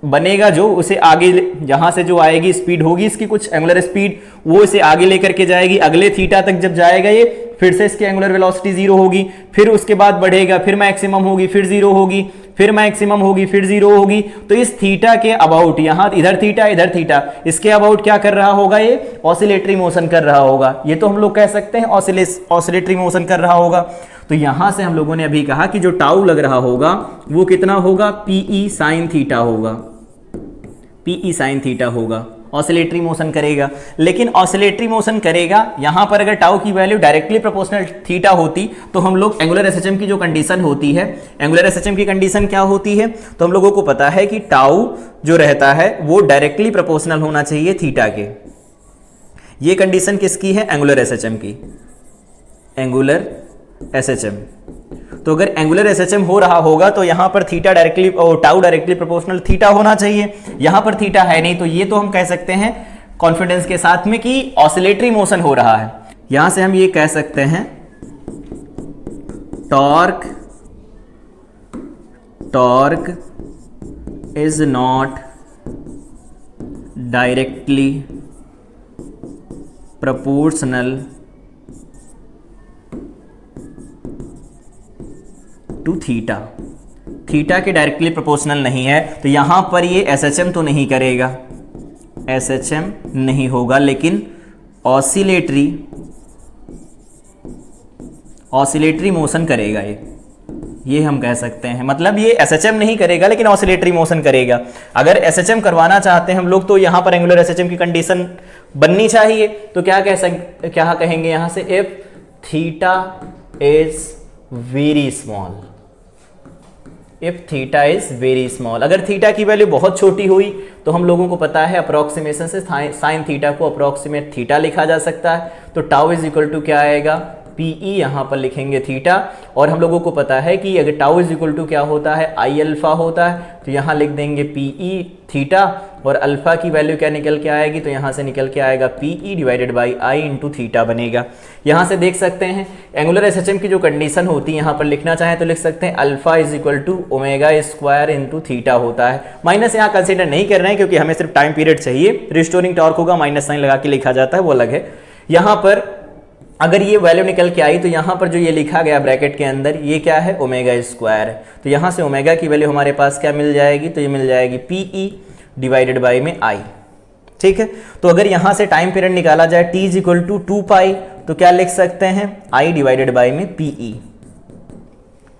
बनेगा जो उसे आगे, जहां से जो आएगी स्पीड होगी इसकी कुछ एंगुलर स्पीड, वो इसे आगे लेकर के जाएगी, अगले थीटा तक जब जाएगा ये, फिर से इसकी एंगुलर वेलोसिटी 0 होगी, फिर उसके बाद बढ़ेगा, फिर मैक्सिमम होगी, फिर 0 होगी, फिर मैक्सिमम होगी, फिर 0 होगी। तो इस थीटा के अबाउट, यहां इधर थीटा, इसके अबाउट क्या कर रहा होगा, ये ऑसिलेटरी मोशन कर रहा होगा, ये तो हम लोग कह सकते हैं ऑसिलेटरी मोशन कर रहा होगा। तो यहां से हम लोगों ने अभी कहा कि जो टाउ लग रहा होगा वो कितना होगा, पीई साइन थीटा होगा, पीई साइन थीटा होगा, ऑसिलेटरी मोशन करेगा। लेकिन ऑसिलेटरी मोशन करेगा, यहां पर अगर टाउ की वैल्यू डायरेक्टली प्रोपोर्शनल थीटा होती तो हम लोग एंगुलर एसएचएम की जो कंडीशन होती है, एंगुलर एसएचएम की कंडीशन क्या होती है, तो हम लोगों को पता है कि टाउ जो रहता है वो डायरेक्टली प्रोपोर्शनल होना चाहिए थीटा के। ये कंडीशन किसकी है, एंगुलर एसएचएम की, एंगुलर एसएचएम। तो अगर एंगुलर एसएचएम हो रहा होगा तो यहां पर थीटा डायरेक्टली और टाउ डायरेक्टली प्रोपोर्शनल थीटा होना चाहिए, यहां पर थीटा है नहीं, तो ये तो हम कह सकते हैं कॉन्फिडेंस के साथ में कि ऑसिलेटरी मोशन हो रहा है। यहां से हम ये कह सकते हैं torque is not directly proportional to theta, theta के डायरेक्टली प्रोपोर्शनल नहीं है, तो यहां पर ये एसएचएम तो नहीं करेगा, एसएचएम नहीं होगा, लेकिन ऑसिलेटरी मोशन करेगा ये हम कह सकते हैं। मतलब ये एसएचएम नहीं करेगा लेकिन ऑसिलेटरी मोशन करेगा। अगर एसएचएम करवाना चाहते हैं हम लोग तो यहां पर एंगुलर एसएचएम की कंडीशन बननी चाहिए, तो क्या कहेंगे यहां से, if theta is very small, if theta is very small, अगर थीटा की वैल्यू बहुत छोटी हुई तो हम लोगों को पता है अप्रोक्सीमेशन से साइन थीटा को अप्रोक्सीमेट थीटा लिखा जा सकता है, तो टाउ इज इक्वल टू क्या आएगा, पीई, यहां पर लिखेंगे थीटा, और हम लोगों को पता है कि अगर टाउ इज इक्वल टू क्या होता है, आई अल्फा होता है, तो यहां लिख देंगे पीई थीटा, और अल्फा की वैल्यू क्या निकल के आएगी, तो यहां से निकल के आएगा PE divided by I into theta बनेगा। यहां से देख सकते हैं एंगुलर एसएचएम की जो कंडीशन होती है, यहां पर लिखना चाहें तो लिख सकते हैं alpha is equal to omega square into theta होता है। माइनस यहां कंसिडर नहीं कर रहे हैं क्योंकि हमें सिर्फ टाइम पीरियड चाहिए, रिस्टोरिंग टॉर्क होगा, माइनस साइन लगा के लिखा जाता है, वो अलग है। यहां पर अगर ये वैल्यू निकल के आई तो यहां पर जो ये लिखा गया ब्रैकेट के अंदर, ये क्या है, ओमेगा स्क्वायर है, तो यहां से ओमेगा की वैल्यू हमारे पास क्या मिल जाएगी, तो ये मिल जाएगी पीई डिवाइडेड बाई में आई। ठीक है, तो अगर यहां से टाइम पीरियड निकाला जाए टी इज इक्वल टू 2 पाई, तो क्या लिख सकते हैं, आई डिवाइडेड बाई में पीई।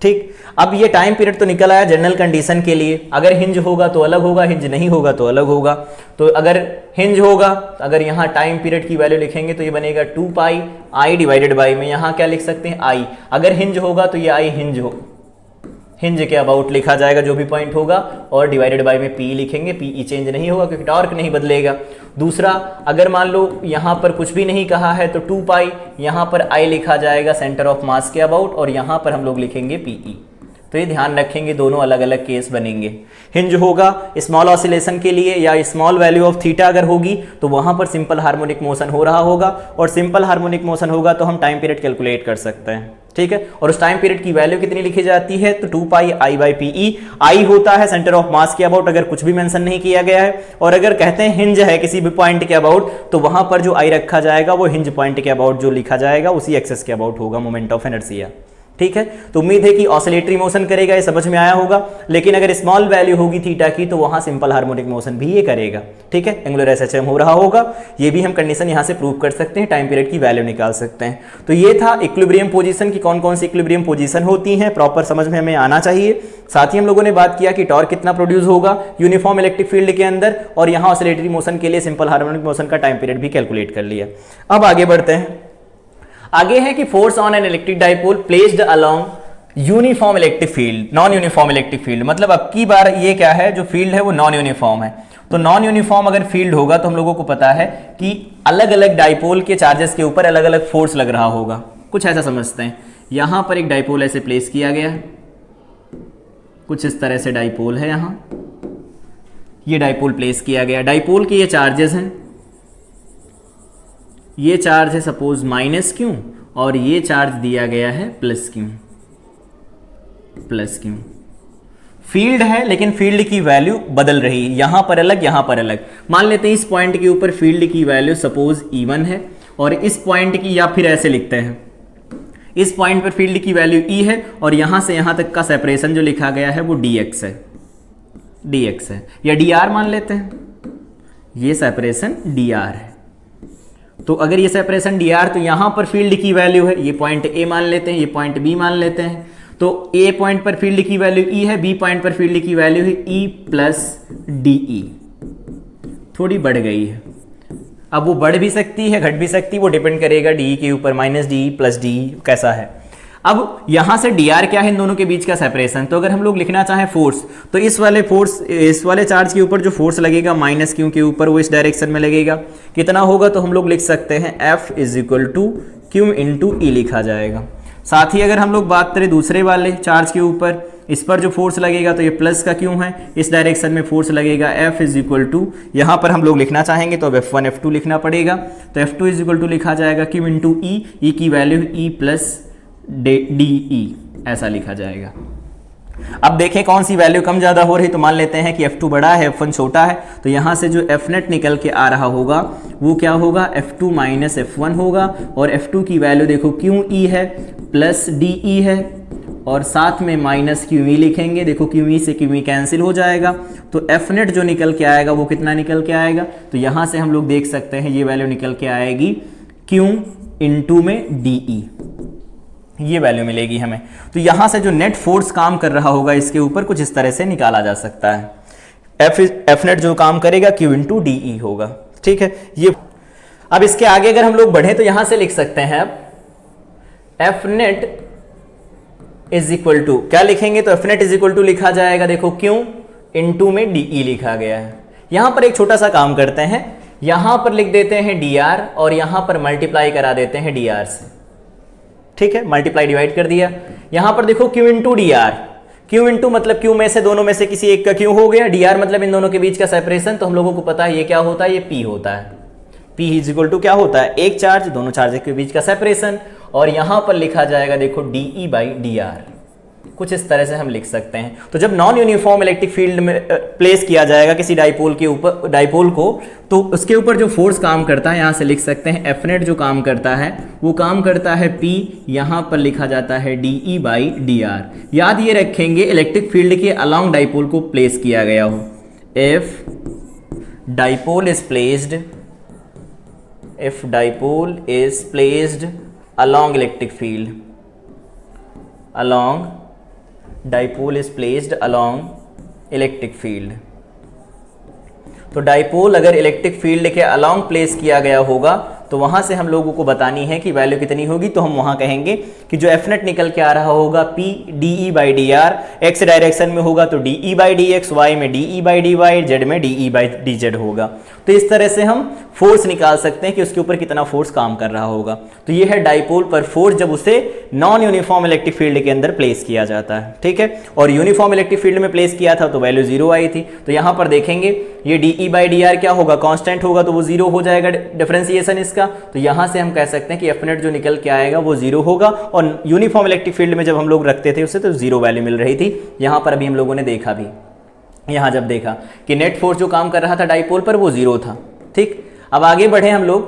ठीक, अब ये टाइम पीरियड तो निकल आया जनरल कंडीशन के लिए, अगर हिंज होगा तो अलग होगा, हिंज नहीं होगा तो अलग होगा। तो अगर हिंज होगा, अगर यहाँ टाइम पीरियड की वैल्यू लिखेंगे तो ये बनेगा 2 पाई आई डिवाइडेड बाई में, यहाँ क्या लिख सकते हैं, आई। अगर हिंज होगा तो ये आई हिंज के अबाउट लिखा जाएगा जो भी पॉइंट होगा, और डिवाइडेड बाई में पी लिखेंगे, पी चेंज नहीं होगा क्योंकि टॉर्क नहीं बदलेगा। दूसरा, अगर मान लो यहाँ पर कुछ भी नहीं कहा है तो 2 पाई, यहाँ पर आई लिखा जाएगा सेंटर ऑफ मास के अबाउट, और यहाँ पर हम लोग लिखेंगे पीई। तो ये ध्यान रखेंगे, दोनों अलग अलग केस बनेंगे। हिंज होगा स्मॉल ऑसिलेशन के लिए, या स्मॉल वैल्यू ऑफ थीटा अगर होगी तो वहां पर सिंपल हार्मोनिक मोशन हो रहा होगा, और सिंपल हार्मोनिक मोशन होगा तो हम टाइम पीरियड कैलकुलेट कर सकते हैं। ठीक है, और उस टाइम पीरियड की वैल्यू कितनी लिखी जाती है, तो 2 पाई आई बाई पीई। आई होता है सेंटर ऑफ मास के अबाउट, अगर कुछ भी मेंशन नहीं किया गया है, और अगर कहते हैं हिंज है किसी भी पॉइंट के अबाउट, तो वहां पर जो आई रखा जाएगा वो हिंज पॉइंट के अबाउट जो लिखा जाएगा उसी एक्सेस के अबाउट होगा, मोमेंट ऑफ इनर्शिया। ठीक है। तो उम्मीद है कि ऑसिलेटरी मोशन करेगा, ये समझ में आया होगा। लेकिन अगर स्मॉल वैल्यू होगी थीटा की तो वहां सिंपल हार्मोनिक मोशन भी ये करेगा, ठीक है। एंगुलर एसएचएम हो रहा होगा, ये भी हम कंडीशन यहां से प्रूव कर सकते हैं, टाइम पीरियड की वैल्यू निकाल सकते हैं। तो ये था इक्विलिब्रियम पोजीशन की कौन कौन सी इक्विलिब्रियम पोजीशन होती हैं, प्रॉपर समझ में हमें आना चाहिए। साथ ही हम लोगों ने बात किया कि टॉर्क कितना प्रोड्यूस होगा यूनिफॉर्म इलेक्ट्रिक फील्ड के अंदर, और यहाँ ऑसिलेटरी मोशन के लिए सिंपल हार्मोनिक मोशन का टाइम पीरियड भी कैलकुलेट कर लिया। अब आगे बढ़ते हैं। आगे है कि force on an electric dipole placed along uniform electric field, non uniform electric field. मतलब अब की बार ये क्या है, जो फील्ड है वो नॉन यूनिफॉर्म है। तो नॉन यूनिफॉर्म अगर फील्ड होगा तो हम लोगों को पता है कि अलग अलग डाइपोल के चार्जेस के ऊपर अलग अलग फोर्स लग रहा होगा। कुछ ऐसा समझते हैं, यहां पर एक डाइपोल ऐसे प्लेस किया गया है, कुछ इस तरह से डाइपोल है, यहां ये डाइपोल प्लेस किया गया। डाइपोल के ये चार्जेस हैं, ये चार्ज है सपोज माइनस क्यू, और ये चार्ज दिया गया है plus Q, plus Q. Field है लेकिन फील्ड की वैल्यू बदल रही है, यहां पर अलग यहां पर अलग। मान लेते हैं इस पॉइंट के ऊपर फील्ड की वैल्यू सपोज E1 है, और इस पॉइंट की, या फिर ऐसे लिखते हैं, इस पॉइंट पर फील्ड की वैल्यू E है, और यहां से यहां तक का सेपरेशन जो लिखा गया है वो dx है, dx है, या dr मान लेते हैं, ये सेपरेशन dr है। तो अगर ये सेपरेशन dr, तो यहां पर फील्ड की वैल्यू है, ये पॉइंट A मान लेते हैं, ये पॉइंट B मान लेते हैं। तो A पॉइंट पर फील्ड की वैल्यू E है, B पॉइंट पर फील्ड की वैल्यू है E प्लस DE, थोड़ी बढ़ गई है। अब वो बढ़ भी सकती है, घट भी सकती है, वो डिपेंड करेगा DE के ऊपर, माइनस DE प्लस DE कैसा है। अब यहां से dr क्या है, इन दोनों के बीच का सेपरेशन। तो अगर हम लोग लिखना चाहें फोर्स, तो इस वाले चार्ज के ऊपर जो फोर्स लगेगा माइनस क्यू के ऊपर, वो इस डायरेक्शन में लगेगा। कितना होगा, तो हम लोग लिख सकते हैं F is equal to Q into E लिखा जाएगा। साथ ही अगर हम लोग बात करें दूसरे वाले चार्ज के ऊपर, इस पर जो फोर्स लगेगा तो ये प्लस का क्यों है, इस डायरेक्शन में फोर्स लगेगा F इज इक्वल टू, यहाँ पर हम लोग लिखना चाहेंगे तो अब F1 F2 लिखना पड़ेगा। तो F2 इज इक्वल टू लिखा जाएगा क्यू इंटू ई, ई की वैल्यू E प्लस DE, ऐसा लिखा जाएगा। अब देखें कौन सी वैल्यू कम ज़्यादा हो रही, तो मान लेते हैं कि F2 बड़ा है, F1 छोटा है। तो यहाँ से जो Fnet निकल के आ रहा होगा वो क्या होगा, F2 माइनस F1 होगा, और F2 की वैल्यू देखो QE है प्लस DE है, और साथ में माइनस QE लिखेंगे। देखो QE से QE कैंसिल हो जाएगा, तो Fnet जो निकल के आएगा वो कितना निकल के आएगा, तो यहाँ से हम लोग देख सकते हैं ये वैल्यू निकल के आएगी Q इंटू में DE, ये वैल्यू मिलेगी हमें। तो यहां से जो नेट फोर्स काम कर रहा होगा इसके ऊपर कुछ इस तरह से निकाला जा सकता है। F नेट जो काम करेगा Q इंटू DE होगा, ठीक है ये। अब इसके आगे अगर हम लोग बढ़े तो यहां से लिख सकते हैं F net is equal to, क्या लिखेंगे, तो F net is equal to लिखा जाएगा, देखो Q इंटू में DE लिखा गया है। यहां पर एक छोटा सा काम करते हैं, यहां पर लिख देते हैं dr, और यहां पर मल्टीप्लाई करा देते हैं dr से, ठीक है, मल्टीप्लाई डिवाइड कर दिया। यहां पर देखो Q into dr, Q into मतलब Q में से दोनों में से किसी एक का Q हो गया, dr मतलब इन दोनों के बीच का सेपरेशन। तो हम लोगों को पता है ये क्या होता है, ये P होता है। P इज इक्वल टू क्या होता है, एक चार्ज, दोनों चार्ज के बीच का सेपरेशन। और यहां पर लिखा जाएगा देखो DE बाई dr, कुछ इस तरह से हम लिख सकते हैं। तो जब नॉन यूनिफॉर्म इलेक्ट्रिक फील्ड में प्लेस किया जाएगा किसी डाइपोल के ऊपर, डाइपोल को, तो उसके ऊपर जो फोर्स काम करता है, यहां से लिख सकते हैं F नेट जो काम करता है वो काम करता है P, यहां पर लिखा जाता है DE बाई dr। याद ये रखेंगे इलेक्ट्रिक फील्ड के अलोंग डाइपोल को प्लेस किया गया हो। If dipole is placed along electric field, along dipole is placed along electric field। तो डाइपोल अगर इलेक्ट्रिक फील्ड के अलोंग प्लेस किया गया होगा तो वहां से हम लोगों को बतानी है कि वैल्यू कितनी होगी। तो हम वहां कहेंगे कि जो F नेट निकल के आ रहा होगा P DE by dr, x direction में होगा तो DE बाई dx, y में DE बाई dy, z में DE बाई dz होगा। तो इस तरह से हम फोर्स निकाल सकते हैं कि उसके ऊपर कितना फोर्स काम कर रहा होगा। तो ये है डाइपोल पर फोर्स जब उसे नॉन यूनिफॉर्म इलेक्ट्रिक फील्ड के अंदर प्लेस किया जाता है, ठीक है। और यूनिफॉर्म इलेक्ट्रिक फील्ड में प्लेस किया था तो वैल्यू 0 आई थी। तो यहां पर देखेंगे ये DE बाई dr क्या होगा, कांस्टेंट होगा, तो वो 0 हो जाएगा डिफरेंशिएशन इसका। तो यहां से हम कह सकते हैं कि F नेट जो निकल के आएगा वो 0 होगा। और यूनिफॉर्म इलेक्ट्रिक फील्ड में जब हम लोग रखते थे उससे तो 0 वैल्यू मिल रही थी। यहां पर अभी हम लोगों ने देखा भी, यहां जब देखा कि नेट फोर्स जो काम कर रहा था डाइपोल पर वो 0 था, ठीक। अब आगे बढ़े हम लोग,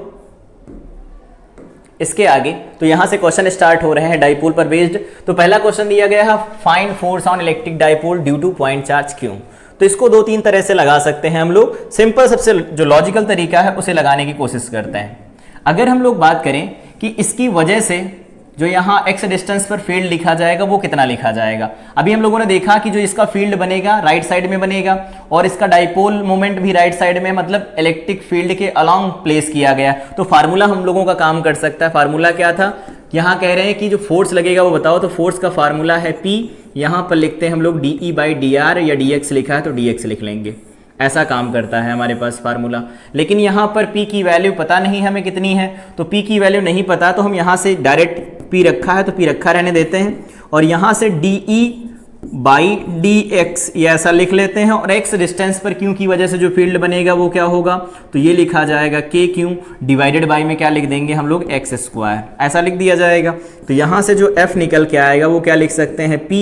इसके आगे तो यहां से क्वेश्चन स्टार्ट हो रहे हैं डाइपोल पर बेस्ड। तो पहला क्वेश्चन दिया गया है find force on electric dipole due two point charge क्यों। तो इसको दो तीन तरह से लगा सकते हैं हम लोग। सिंपल सबसे जो लॉजिकल तरीका है उसे लगाने की कोशिश करते हैं। अगर हम लोग बात करें कि इसकी वजह से जो यहाँ x डिस्टेंस पर फील्ड लिखा जाएगा वो कितना लिखा जाएगा। अभी हम लोगों ने देखा कि जो इसका फील्ड बनेगा राइट साइड में बनेगा और इसका डाइपोल मोमेंट भी राइट साइड में, मतलब इलेक्ट्रिक फील्ड के अलोंग प्लेस किया गया। तो फार्मूला हम लोगों का काम कर सकता है। फार्मूला क्या था, यहाँ कह रहे हैं कि जो फोर्स लगेगा वो बताओ। तो फोर्स का फार्मूला है P, यहाँ पर लिखते हैं हम लोग dE/dr या dx लिखा है तो dx लिख लेंगे। ऐसा काम करता है हमारे पास फार्मूला। लेकिन यहाँ पर P की वैल्यू पता नहीं हमें कितनी है, तो P की वैल्यू नहीं पता तो हम यहाँ से डायरेक्ट P रखा है तो P रखा रहने देते हैं और यहाँ से dE/dx ये ऐसा लिख लेते हैं। और x डिस्टेंस पर Q की वजह से जो फील्ड बनेगा वो क्या होगा, तो ये लिखा जाएगा KQ डिवाइडेड बाई में क्या लिख देंगे हम लोग x², ऐसा लिख दिया जाएगा। तो यहाँ से जो F निकल के आएगा वो क्या लिख सकते हैं P,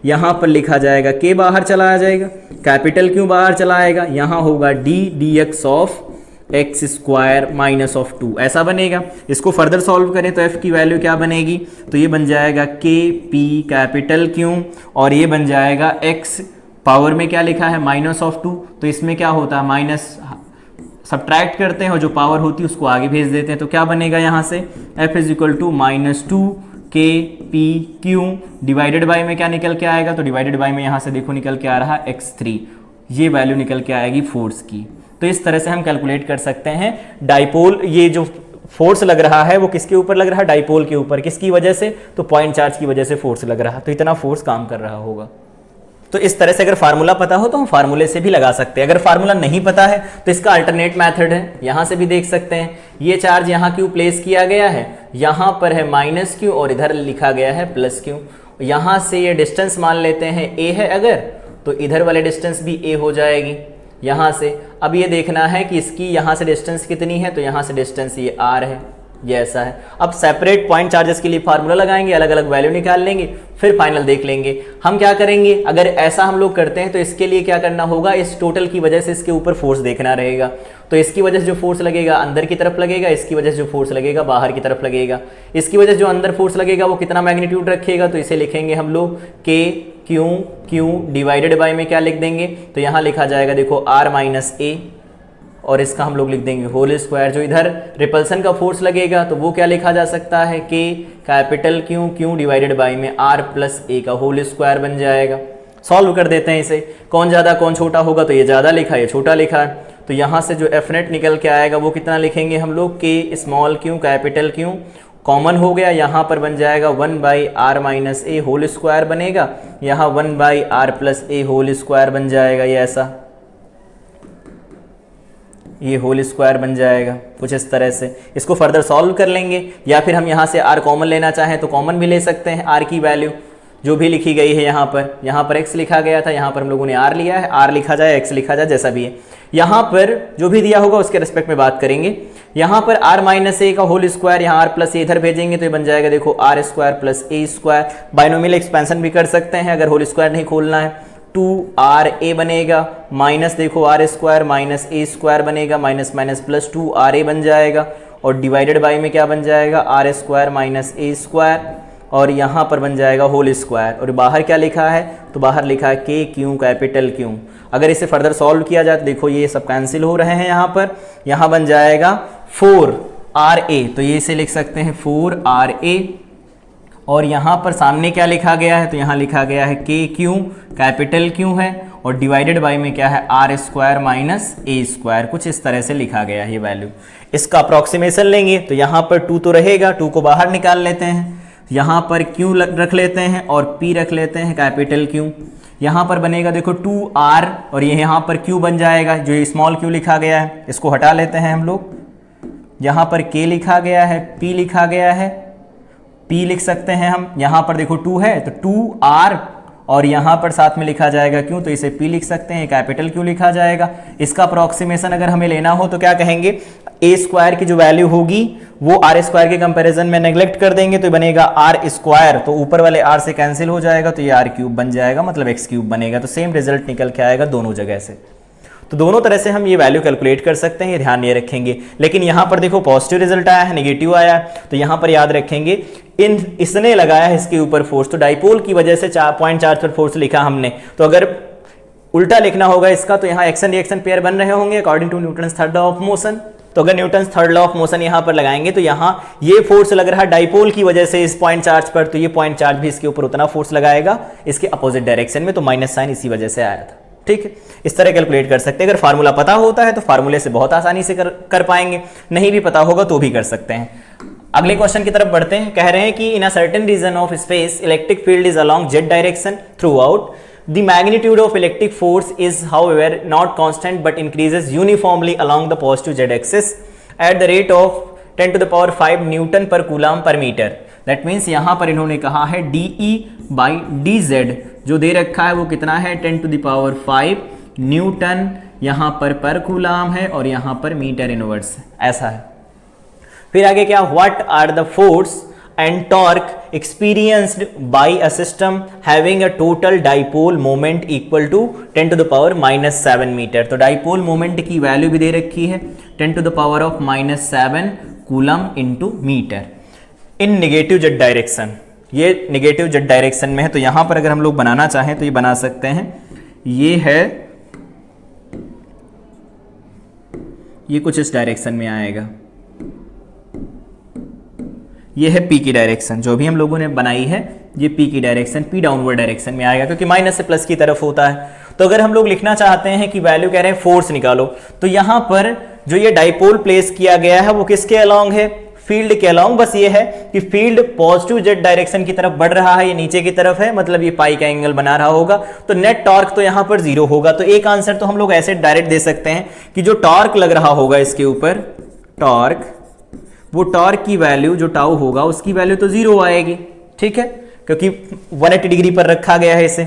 यहाँ पर लिखा जाएगा K बाहर चला जाएगा, कैपिटल Q बाहर चला आएगा, यहाँ होगा dx of x² minus of 2, ऐसा बनेगा। इसको फर्दर सॉल्व करें तो f की वैल्यू क्या बनेगी, तो ये बन जाएगा KP कैपिटल Q और ये बन जाएगा x पावर में क्या लिखा है माइनस ऑफ 2। तो इसमें क्या होता है माइनस सब्ट्रैक्ट करते हैं और जो पावर होती है उसको आगे भेज देते हैं। तो क्या बनेगा यहाँ से f is equal to -2 KPQ divided by में क्या निकल के आएगा, तो डिवाइडेड बाई में यहाँ से देखो निकल के आ रहा है x3, ये वैल्यू निकल के आएगी फोर्स की। तो इस तरह से हम कैलकुलेट कर सकते हैं डाइपोल, ये जो फोर्स लग रहा है वो किसके ऊपर लग रहा है, डाइपोल के ऊपर। किसकी वजह से, तो पॉइंट चार्ज की वजह से फोर्स लग रहा है, तो इतना फोर्स काम कर रहा होगा। तो इस तरह से अगर फार्मूला पता हो तो हम फार्मूले से भी लगा सकते हैं। अगर फार्मूला नहीं पता है तो इसका अल्टरनेट मेथड है, यहाँ से भी देख सकते हैं। ये चार्ज यहाँ क्यों प्लेस किया गया है, यहाँ पर है -Q और इधर लिखा गया है +Q। यहाँ से ये डिस्टेंस मान लेते हैं A है अगर, तो इधर वाले डिस्टेंस भी A हो जाएगी यहाँ से। अब ये देखना है कि इसकी यहाँ से डिस्टेंस कितनी है, तो यहाँ से डिस्टेंस ये R है, ये ऐसा है। अब सेपरेट पॉइंट चार्जेस के लिए फार्मूला लगाएंगे, अलग अलग वैल्यू निकाल लेंगे, फिर फाइनल देख लेंगे। हम क्या करेंगे, अगर ऐसा हम लोग करते हैं तो इसके लिए क्या करना होगा, इस टोटल की वजह से इसके ऊपर फोर्स देखना रहेगा। तो इसकी वजह से जो फोर्स लगेगा अंदर की तरफ लगेगा, इसकी वजह से जो फोर्स लगेगा बाहर की तरफ लगेगा। इसकी वजह से जो अंदर फोर्स लगेगा वो कितना मैग्नीट्यूड रखेगा, तो इसे लिखेंगे हम लोग KQ डिवाइडेड बाई में क्या लिख देंगे, तो यहाँ लिखा जाएगा देखो R-A और इसका हम लोग लिख देंगे होल स्क्वायर। जो इधर रिपल्सन का फोर्स लगेगा तो वो क्या लिखा जा सकता है, K capital Q divided by में R+A का होल स्क्वायर बन जाएगा। सॉल्व कर देते हैं इसे, कौन ज़्यादा कौन छोटा होगा, तो ये ज़्यादा लिखा है ये छोटा लिखा है। तो यहाँ से जो F नेट निकल के आएगा वो कितना लिखेंगे हम लोग, K small Q capital Q common हो गया, यहाँ पर बन जाएगा 1/R-A होल स्क्वायर बनेगा, यहाँ 1/R+A होल स्क्वायर बन जाएगा, ये ऐसा ये होल स्क्वायर बन जाएगा कुछ इस तरह से। इसको फर्दर सॉल्व कर लेंगे, या फिर हम यहाँ से R कॉमन लेना चाहें तो कॉमन भी ले सकते हैं। R की वैल्यू जो भी लिखी गई है यहाँ पर x लिखा गया था, यहाँ पर हम लोगों ने R लिया है, R लिखा जाए x लिखा जाए जैसा भी है। यहाँ पर जो भी दिया होगा उसके रिस्पेक्ट में बात करेंगे। यहाँ पर R-A का होल स्क्वायर, यहाँ R+A इधर भेजेंगे तो ये बन जाएगा देखो R²+A²। बाइनोमियल एक्सपेंशन भी कर सकते हैं अगर होल स्क्वायर नहीं खोलना है। 2RA बनेगा, माइनस देखो R² -A² बनेगा, माइनस माइनस प्लस 2RA बन जाएगा और डिवाइडेड बाई में क्या बन जाएगा R² -A² और यहाँ पर बन जाएगा होल स्क्वायर। और बाहर क्या लिखा है, तो बाहर लिखा है KQ कैपिटल Q। अगर इसे फर्दर सॉल्व किया जाए तो देखो ये सब कैंसिल हो रहे हैं यहाँ बन जाएगा 4RA, तो ये इसे लिख सकते हैं 4RA। और यहाँ पर सामने क्या लिखा गया है, तो यहाँ लिखा गया है KQ कैपिटल Q है और डिवाइडेड बाई में क्या है R² -A², कुछ इस तरह से लिखा गया है ये वैल्यू। इसका अप्रॉक्सीमेशन लेंगे तो यहाँ पर 2 तो रहेगा, 2 को बाहर निकाल लेते हैं, यहाँ पर Q रख लेते हैं और P रख लेते हैं कैपिटल Q। यहाँ पर बनेगा देखो 2R और ये यहाँ पर Q बन जाएगा, जो ये स्मॉल q लिखा गया है इसको हटा लेते हैं हम लोग। यहाँ पर K लिखा गया है, P लिखा गया है, P लिख सकते हैं हम। यहाँ पर देखो 2 है तो 2R और यहाँ पर साथ में लिखा जाएगा Q, तो इसे P लिख सकते हैं, कैपिटल Q लिखा जाएगा। इसका अप्रॉक्सीमेशन अगर हमें लेना हो तो क्या कहेंगे, A² की जो वैल्यू होगी वो R² के कंपैरिजन में नेग्लेक्ट कर देंगे तो बनेगा R², तो ऊपर वाले R से कैंसिल हो जाएगा तो ये R³ बन जाएगा, मतलब X³ बनेगा। तो सेम रिजल्ट निकल के आएगा दोनों जगह से। तो दोनों तरह से हम ये वैल्यू कैलकुलेट कर सकते हैं, ये ध्यान ये रखेंगे। लेकिन यहाँ पर देखो पॉजिटिव रिजल्ट आया है, नेगेटिव आया है, तो यहाँ पर याद रखेंगे इसने लगाया है इसके ऊपर फोर्स, तो डाइपोल की वजह से 4.4 पर फोर्स लिखा हमने, तो अगर उल्टा लिखना होगा इसका तो यहाँ एक्शन रिएक्शन पेयर बन रहे होंगे according to Newton's third law of motion. तो अगर Newton's third law of motion यहाँ पर लगाएंगे तो यहाँ ये फोर्स लग रहा है डाइपोल की वजह से इस पॉइंट चार्ज पर, तो ये पॉइंट चार्ज भी इसके ऊपर उतना फोर्स लगाएगा इसके अपोजिट डायरेक्शन में, तो माइनस साइन इसी वजह से आया था। ठीक है, इस तरह कैलकुलेट कर सकते हैं। अगर फार्मूला पता होता है तो फार्मूले से बहुत आसानी से कर पाएंगे, नहीं भी पता होगा तो भी कर सकते हैं। अगले क्वेश्चन की तरफ बढ़ते हैं। कह रहे हैं कि in a certain region of space electric field is along z direction throughout, the magnitude of electric force is however not constant but increases uniformly along the positive z axis at the rate of 10 to the power 5 newton पर कूलम पर मीटर। दैट मीन्स यहाँ पर इन्होंने कहा है dE by dz जो दे रखा है वो कितना है 10 to the power 5 न्यूटन यहाँ पर कूलम है और यहाँ पर मीटर इनवर्स ऐसा है। फिर आगे क्या, what are the force and torque experienced by a system having a total dipole moment equal to 10 to the power minus 7 metre. तो डाइपोल मोमेंट की वैल्यू भी दे रखी है 10 to the power of minus 7 coulomb into metre in negative Z direction. ये नेगेटिव जेड डायरेक्शन में है, तो यहां पर अगर हम लोग बनाना चाहें तो ये बना सकते हैं। ये है, ये कुछ इस डायरेक्शन में आएगा, ये है पी की डायरेक्शन जो भी हम लोगों ने बनाई है, ये पी की डायरेक्शन पी डाउनवर्ड डायरेक्शन में आएगा क्योंकि माइनस से प्लस की तरफ होता है। तो अगर हम लोग लिखना चाहते हैं कि वैल्यू कह रहे हैं फोर्स निकालो, तो यहां पर जो ये डाइपोल प्लेस किया गया है वो किसके अलोंग है, फील्ड के अलोंग। बस ये है कि फील्ड पॉजिटिव जेड डायरेक्शन की तरफ बढ़ रहा है, ये नीचे की तरफ है, मतलब ये पाई का एंगल बना रहा होगा, तो नेट टॉर्क तो यहां पर 0 होगा। तो एक आंसर तो हम लोग ऐसे डायरेक्ट दे सकते हैं कि जो टॉर्क लग रहा होगा इसके ऊपर, टॉर्क, वो टॉर्क की वैल्यू जो टाउ होगा उसकी वैल्यू तो 0 आएगी। ठीक है, क्योंकि 180 डिग्री पर रखा गया है इसे,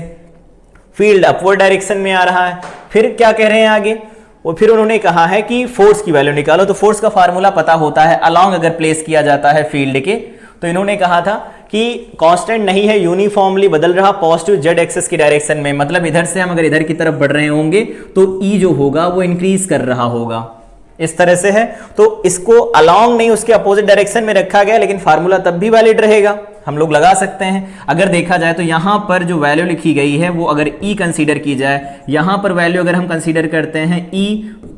फील्ड अपवर्ड डायरेक्शन में आ रहा है। फिर क्या कह रहे हैं आगे, वो फिर उन्होंने कहा है कि फोर्स की वैल्यू निकालो। तो फोर्स का फार्मूला पता होता है, अलोंग अगर प्लेस किया जाता है फील्ड के, तो इन्होंने कहा था कि कांस्टेंट नहीं है, यूनिफॉर्मली बदल रहा पॉजिटिव जेड एक्सिस की डायरेक्शन में, मतलब इधर से हम अगर इधर की तरफ बढ़ रहे होंगे तो ई जो होगा वो इंक्रीज कर रहा होगा, इस तरह से है। तो इसको अलोंग नहीं उसके अपोजिट डायरेक्शन में रखा गया, लेकिन फार्मूला तब भी वैलिड रहेगा, हम लोग लगा सकते हैं। अगर देखा जाए तो यहां पर जो वैल्यू लिखी गई है वो अगर ई कंसीडर की जाए, यहां पर वैल्यू अगर हम कंसीडर करते हैं ई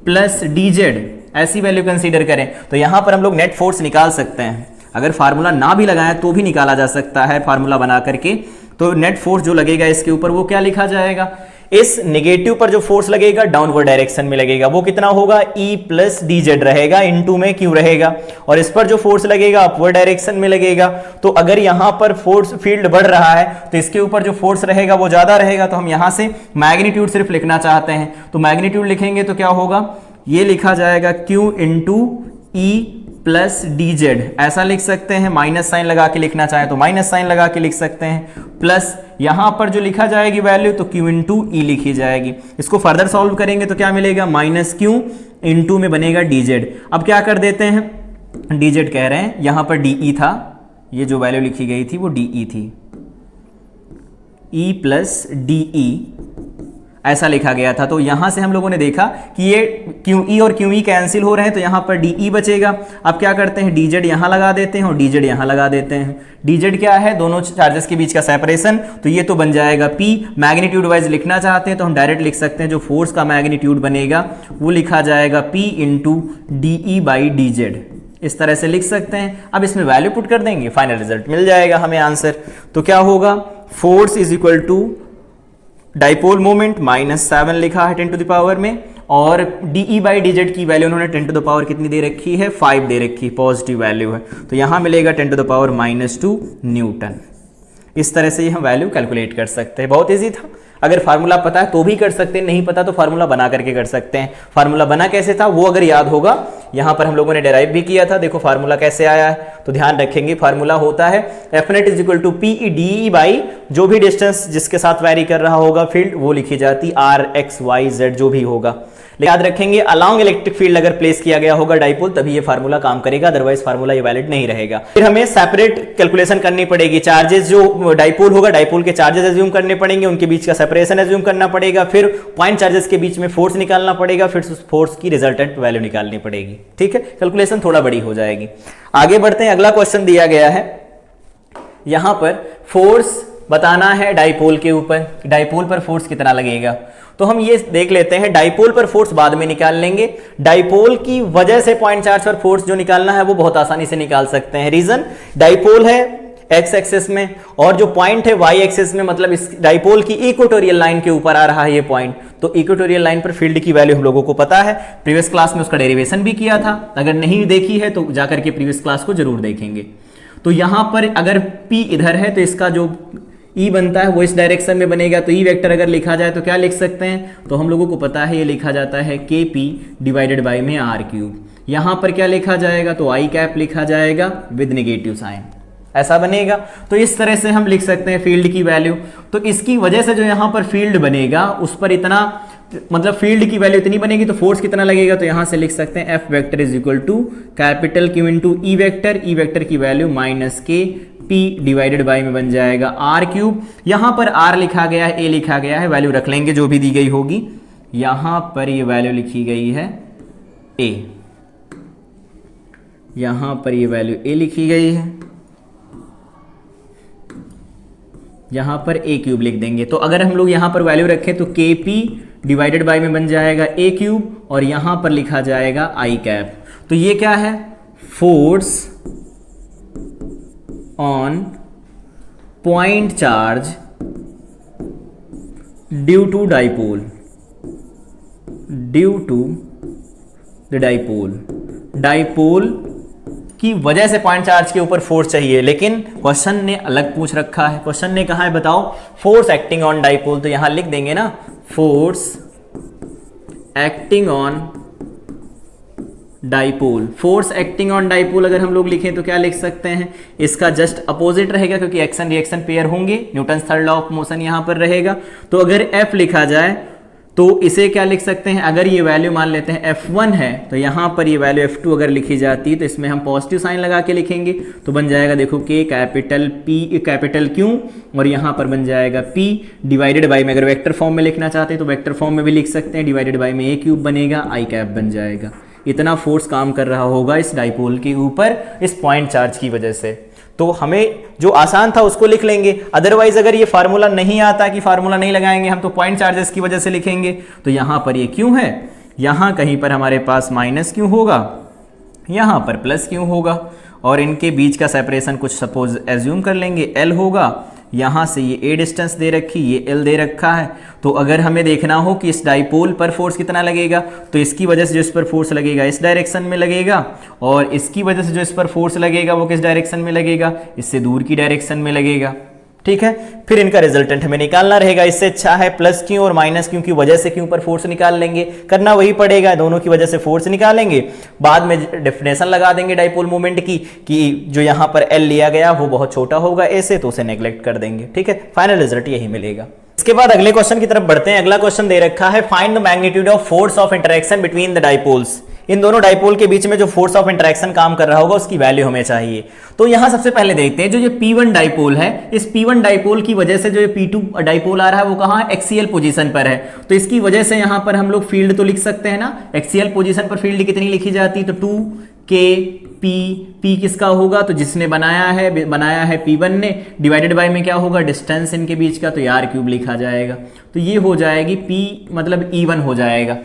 प्लस डी जेड, ऐसी वैल्यू कंसीडर करें तो यहां पर हम लोग नेट फोर्स निकाल सकते हैं। अगर फार्मूला ना भी लगाएं तो भी निकाला जा सकता है फार्मूला बना करके। तो नेट फोर्स जो लगेगा इसके ऊपर वो क्या लिखा जाएगा, इस नेगेटिव पर जो फोर्स लगेगा डाउनवर्ड डायरेक्शन में लगेगा, वो कितना होगा E प्लस डी जेड रहेगा, इनटू में Q रहेगा। और इस पर जो फोर्स लगेगा अपवर्ड डायरेक्शन में लगेगा। तो अगर यहां पर फोर्स फील्ड बढ़ रहा है तो इसके ऊपर जो फोर्स रहेगा वो ज्यादा रहेगा। तो हम यहां से मैग्नीट्यूड सिर्फ लिखना चाहते हैं, तो मैग्नीट्यूड लिखेंगे तो क्या होगा, ये लिखा जाएगा Q into E plus D Z, ऐसा लिख सकते हैं। माइनस साइन लगा के लिखना चाहे तो माइनस साइन लगा के लिख सकते हैं, प्लस यहां पर जो लिखा जाएगी वैल्यू तो Q इंटू ई लिखी जाएगी। इसको फर्दर सॉल्व करेंगे तो क्या मिलेगा, माइनस Q इंटू में बनेगा डी जेड। अब क्या कर देते हैं, डी जेड कह रहे हैं, यहां पर डी ई था, ये जो वैल्यू लिखी गई थी वो डी ई थी, E प्लस डी ई ऐसा लिखा गया था। तो यहां से हम लोगों ने देखा कि ये QE और QE कैंसिल हो रहे हैं, तो यहां पर DE बचेगा। अब क्या करते हैं, DZ यहां लगा देते हैं और DZ यहां लगा देते हैं। DZ क्या है, दोनों चार्जेस के बीच का सेपरेशन, तो ये तो बन जाएगा P। मैग्नीट्यूड वाइज लिखना चाहते हैं तो हम डायरेक्ट लिख सकते हैं, जो फोर्स का मैग्नीट्यूड बनेगा वो लिखा जाएगा P into DE by DZ, इस तरह से लिख सकते हैं। अब इसमें वैल्यू पुट कर देंगे, फाइनल रिजल्ट मिल जाएगा हमें आंसर। तो क्या होगा, force is equal to dipole moment -7 लिखा है 10 टू द पावर में, और DE बाई DZ की वैल्यू उन्होंने 10 टू द पावर कितनी दे रखी है, 5 दे रखी, पॉजिटिव वैल्यू है। तो यहां मिलेगा 10 टू द पावर -2 न्यूटन। इस तरह से हम वैल्यू कैलकुलेट कर सकते हैं। बहुत इजी था, अगर फार्मूला पता है तो भी कर सकते हैं, नहीं पता तो फार्मूला बना करके कर सकते हैं। फार्मूला बना कैसे था वो अगर याद होगा, यहां पर हम लोगों ने डेराइव भी किया था, देखो फार्मूला कैसे आया है, तो ध्यान रखेंगे। फार्मूला होता है Fnet is equal to PE DE by जो भी डिस्टेंस जिसके साथ वैरी कर रहा होगा फील्ड, वो लिखी जाती R X Y Z जो भी होगा। लेकिन याद रखेंगे अलोंग इलेक्ट्रिक फील्ड अगर प्लेस किया गया होगा डाइपोल तभी ये फार्मूला काम करेगा, अदरवाइज फार्मूला ये वैलिड नहीं रहेगा। फिर हमें सेपरेट कैलकुलेशन करनी पड़ेगी, चार्जेस जो डाइपोल होगा डाइपोल के चार्जेस एज्यूम करने पड़ेंगे, उनके बीच का सेपरेशन एज्यूम करना पड़ेगा, फिर पॉइंट चार्जेस के बीच में फोर्स निकालना पड़ेगा, फिर उस फोर्स की रिजल्टेंट वैल्यू निकालनी पड़ेगी। ठीक है, कैलकुलेशन थोड़ा बड़ी हो जाएगी। आगे बढ़ते हैं, अगला क्वेश्चन दिया गया है, यहां पर फोर्स बताना है डाइपोल के ऊपर, डाइपोल पर फोर्स कितना लगेगा। तो हम ये देख लेते हैं, डाइपोल पर फोर्स बाद में निकाल लेंगे, डाइपोल की वजह से पॉइंट चार्ज पर फोर्स जो निकालना है वो बहुत आसानी से निकाल सकते हैं। रीजन, डाइपोल है एक्स एक्सिस में और जो पॉइंट है वाई एक्सिस में, मतलब इस डाइपोल की इक्वेटोरियल लाइन के ऊपर आ रहा है ये पॉइंट। तो इक्वेटोरियल लाइन पर फील्ड की वैल्यू हम लोगों को पता है, प्रीवियस क्लास में उसका डेरिवेशन भी किया था, अगर नहीं देखी है तो जाकर के प्रीवियस क्लास को जरूर देखेंगे। तो यहां पर अगर P इधर है तो इसका जो E बनता है वो इस डायरेक्शन में बनेगा, तो E वेक्टर अगर लिखा जाए तो क्या लिख सकते हैं, तो हम लोगों को पता है ये लिखा जाता है KP डिवाइडेड बाई में R3। यहां पर क्या लिखा जाएगा, तो I कैप लिखा जाएगा विद नेगेटिव साइन, ऐसा बनेगा। तो इस तरह से हम लिख सकते हैं फील्ड की वैल्यू। तो इसकी वजह से जो यहां पर फील्ड बनेगा उस पर इतना, मतलब फील्ड की वैल्यू इतनी बनेगी तो फोर्स कितना लगेगा, तो यहां से लिख सकते हैं F vector is equal to capital Q into E vector, E vector की वैल्यू माइनस के P डिवाइडेड बाई में बन जाएगा R3। यहां पर R लिखा गया है, A लिखा गया है, वैल्यू रख लेंगे जो भी दी गई होगी। यहां पर ये वैल्यू लिखी गई है A, यहां पर ये वैल्यू A लिखी गई है, यहां पर A क्यूब लिख देंगे। तो अगर हम लोग यहां पर वैल्यू रखें तो KP डिवाइडेड बाई में बन जाएगा A क्यूब और यहां पर लिखा जाएगा I कैप। तो ये क्या है, force on point charge due to dipole, due to the dipole, dipole की वजह से पॉइंट चार्ज के ऊपर फोर्स चाहिए, लेकिन क्वेश्चन ने अलग पूछ रखा है। क्वेश्चन ने कहा है बताओ फोर्स एक्टिंग ऑन डाइपोल, तो यहां लिख देंगे ना force acting on dipole. Force acting on dipole अगर हम लोग लिखें तो क्या लिख सकते हैं, इसका जस्ट अपोजिट रहेगा क्योंकि एक्शन रिएक्शन पेयर होंगे, Newton third law of motion यहां पर रहेगा। तो अगर F लिखा जाए तो इसे क्या लिख सकते हैं, अगर ये वैल्यू मान लेते हैं F1 है तो यहां पर ये वैल्यू F2 अगर लिखी जाती है तो इसमें हम पॉजिटिव साइन लगा के लिखेंगे, तो बन जाएगा देखो K capital P capital Q और यहां पर बन जाएगा P डिवाइडेड बाई में, अगर वेक्टर फॉर्म में लिखना चाहते हैं तो वेक्टर फॉर्म में भी लिख सकते हैं, डिवाइडेड बाई में A क्यूब बनेगा, I कैप बन जाएगा। इतना फोर्स काम कर रहा होगा इस डाइपोल के ऊपर इस पॉइंट चार्ज की वजह से। तो हमें जो आसान था उसको लिख लेंगे, अदरवाइज अगर ये फार्मूला नहीं आता कि फार्मूला नहीं लगाएंगे हम तो पॉइंट चार्जेस की वजह से लिखेंगे। तो यहां पर ये क्यों है, यहां कहीं पर हमारे पास माइनस क्यों होगा, यहां पर प्लस क्यों होगा, और इनके बीच का सेपरेशन कुछ सपोज एज्यूम कर लेंगे L होगा, यहां से ये A डिस्टेंस दे रखी, ये L दे रखा है। तो अगर हमें देखना हो कि इस डाइपोल पर फोर्स कितना लगेगा तो इसकी वजह से जो इस पर फोर्स लगेगा इस डायरेक्शन में लगेगा, और इसकी वजह से जो इस पर फोर्स लगेगा वो किस डायरेक्शन में लगेगा, इससे दूर की डायरेक्शन में लगेगा। ठीक है, फिर इनका रिजल्टेंट हमें निकालना रहेगा। इससे अच्छा है प्लस क्यू और माइनस क्यू की वजह से क्यू पर फोर्स निकाल लेंगे, करना वही पड़ेगा, दोनों की वजह से फोर्स निकालेंगे, बाद में डेफिनेशन लगा देंगे डाइपोल मोमेंट की कि जो यहां पर L लिया गया वो बहुत छोटा होगा ऐसे, तो उसे नेग्लेक्ट कर देंगे। ठीक है, फाइनल रिजल्ट यही मिलेगा। इसके बाद अगले क्वेश्चन की तरफ बढ़ते हैं। अगला क्वेश्चन दे रखा है find the magnitude of force of interaction between the dipoles. इन दोनों डाइपोल के बीच में जो फोर्स ऑफ इंटरेक्शन काम कर रहा होगा उसकी वैल्यू हमें चाहिए। तो यहां सबसे पहले देखते हैं जो ये P1 डाइपोल है, इस P1 डाइपोल की वजह से जो ये P2 डाइपोल आ रहा है वो कहां है, एक्सियल पोजीशन पर है। तो इसकी वजह से यहां पर हम लोग फील्ड तो लिख सकते हैं ना, एक्सियल पोजीशन पर फील्ड कितनी लिखी जाती है, तो 2K P किसका होगा, तो जिसने बनाया है P1 ने, डिवाइडेड बाय में क्या होगा, डिस्टेंस इनके बीच का, तो R क्यूब लिखा जाएगा। तो ये हो जाएगी P मतलब E1 हो जाएगा।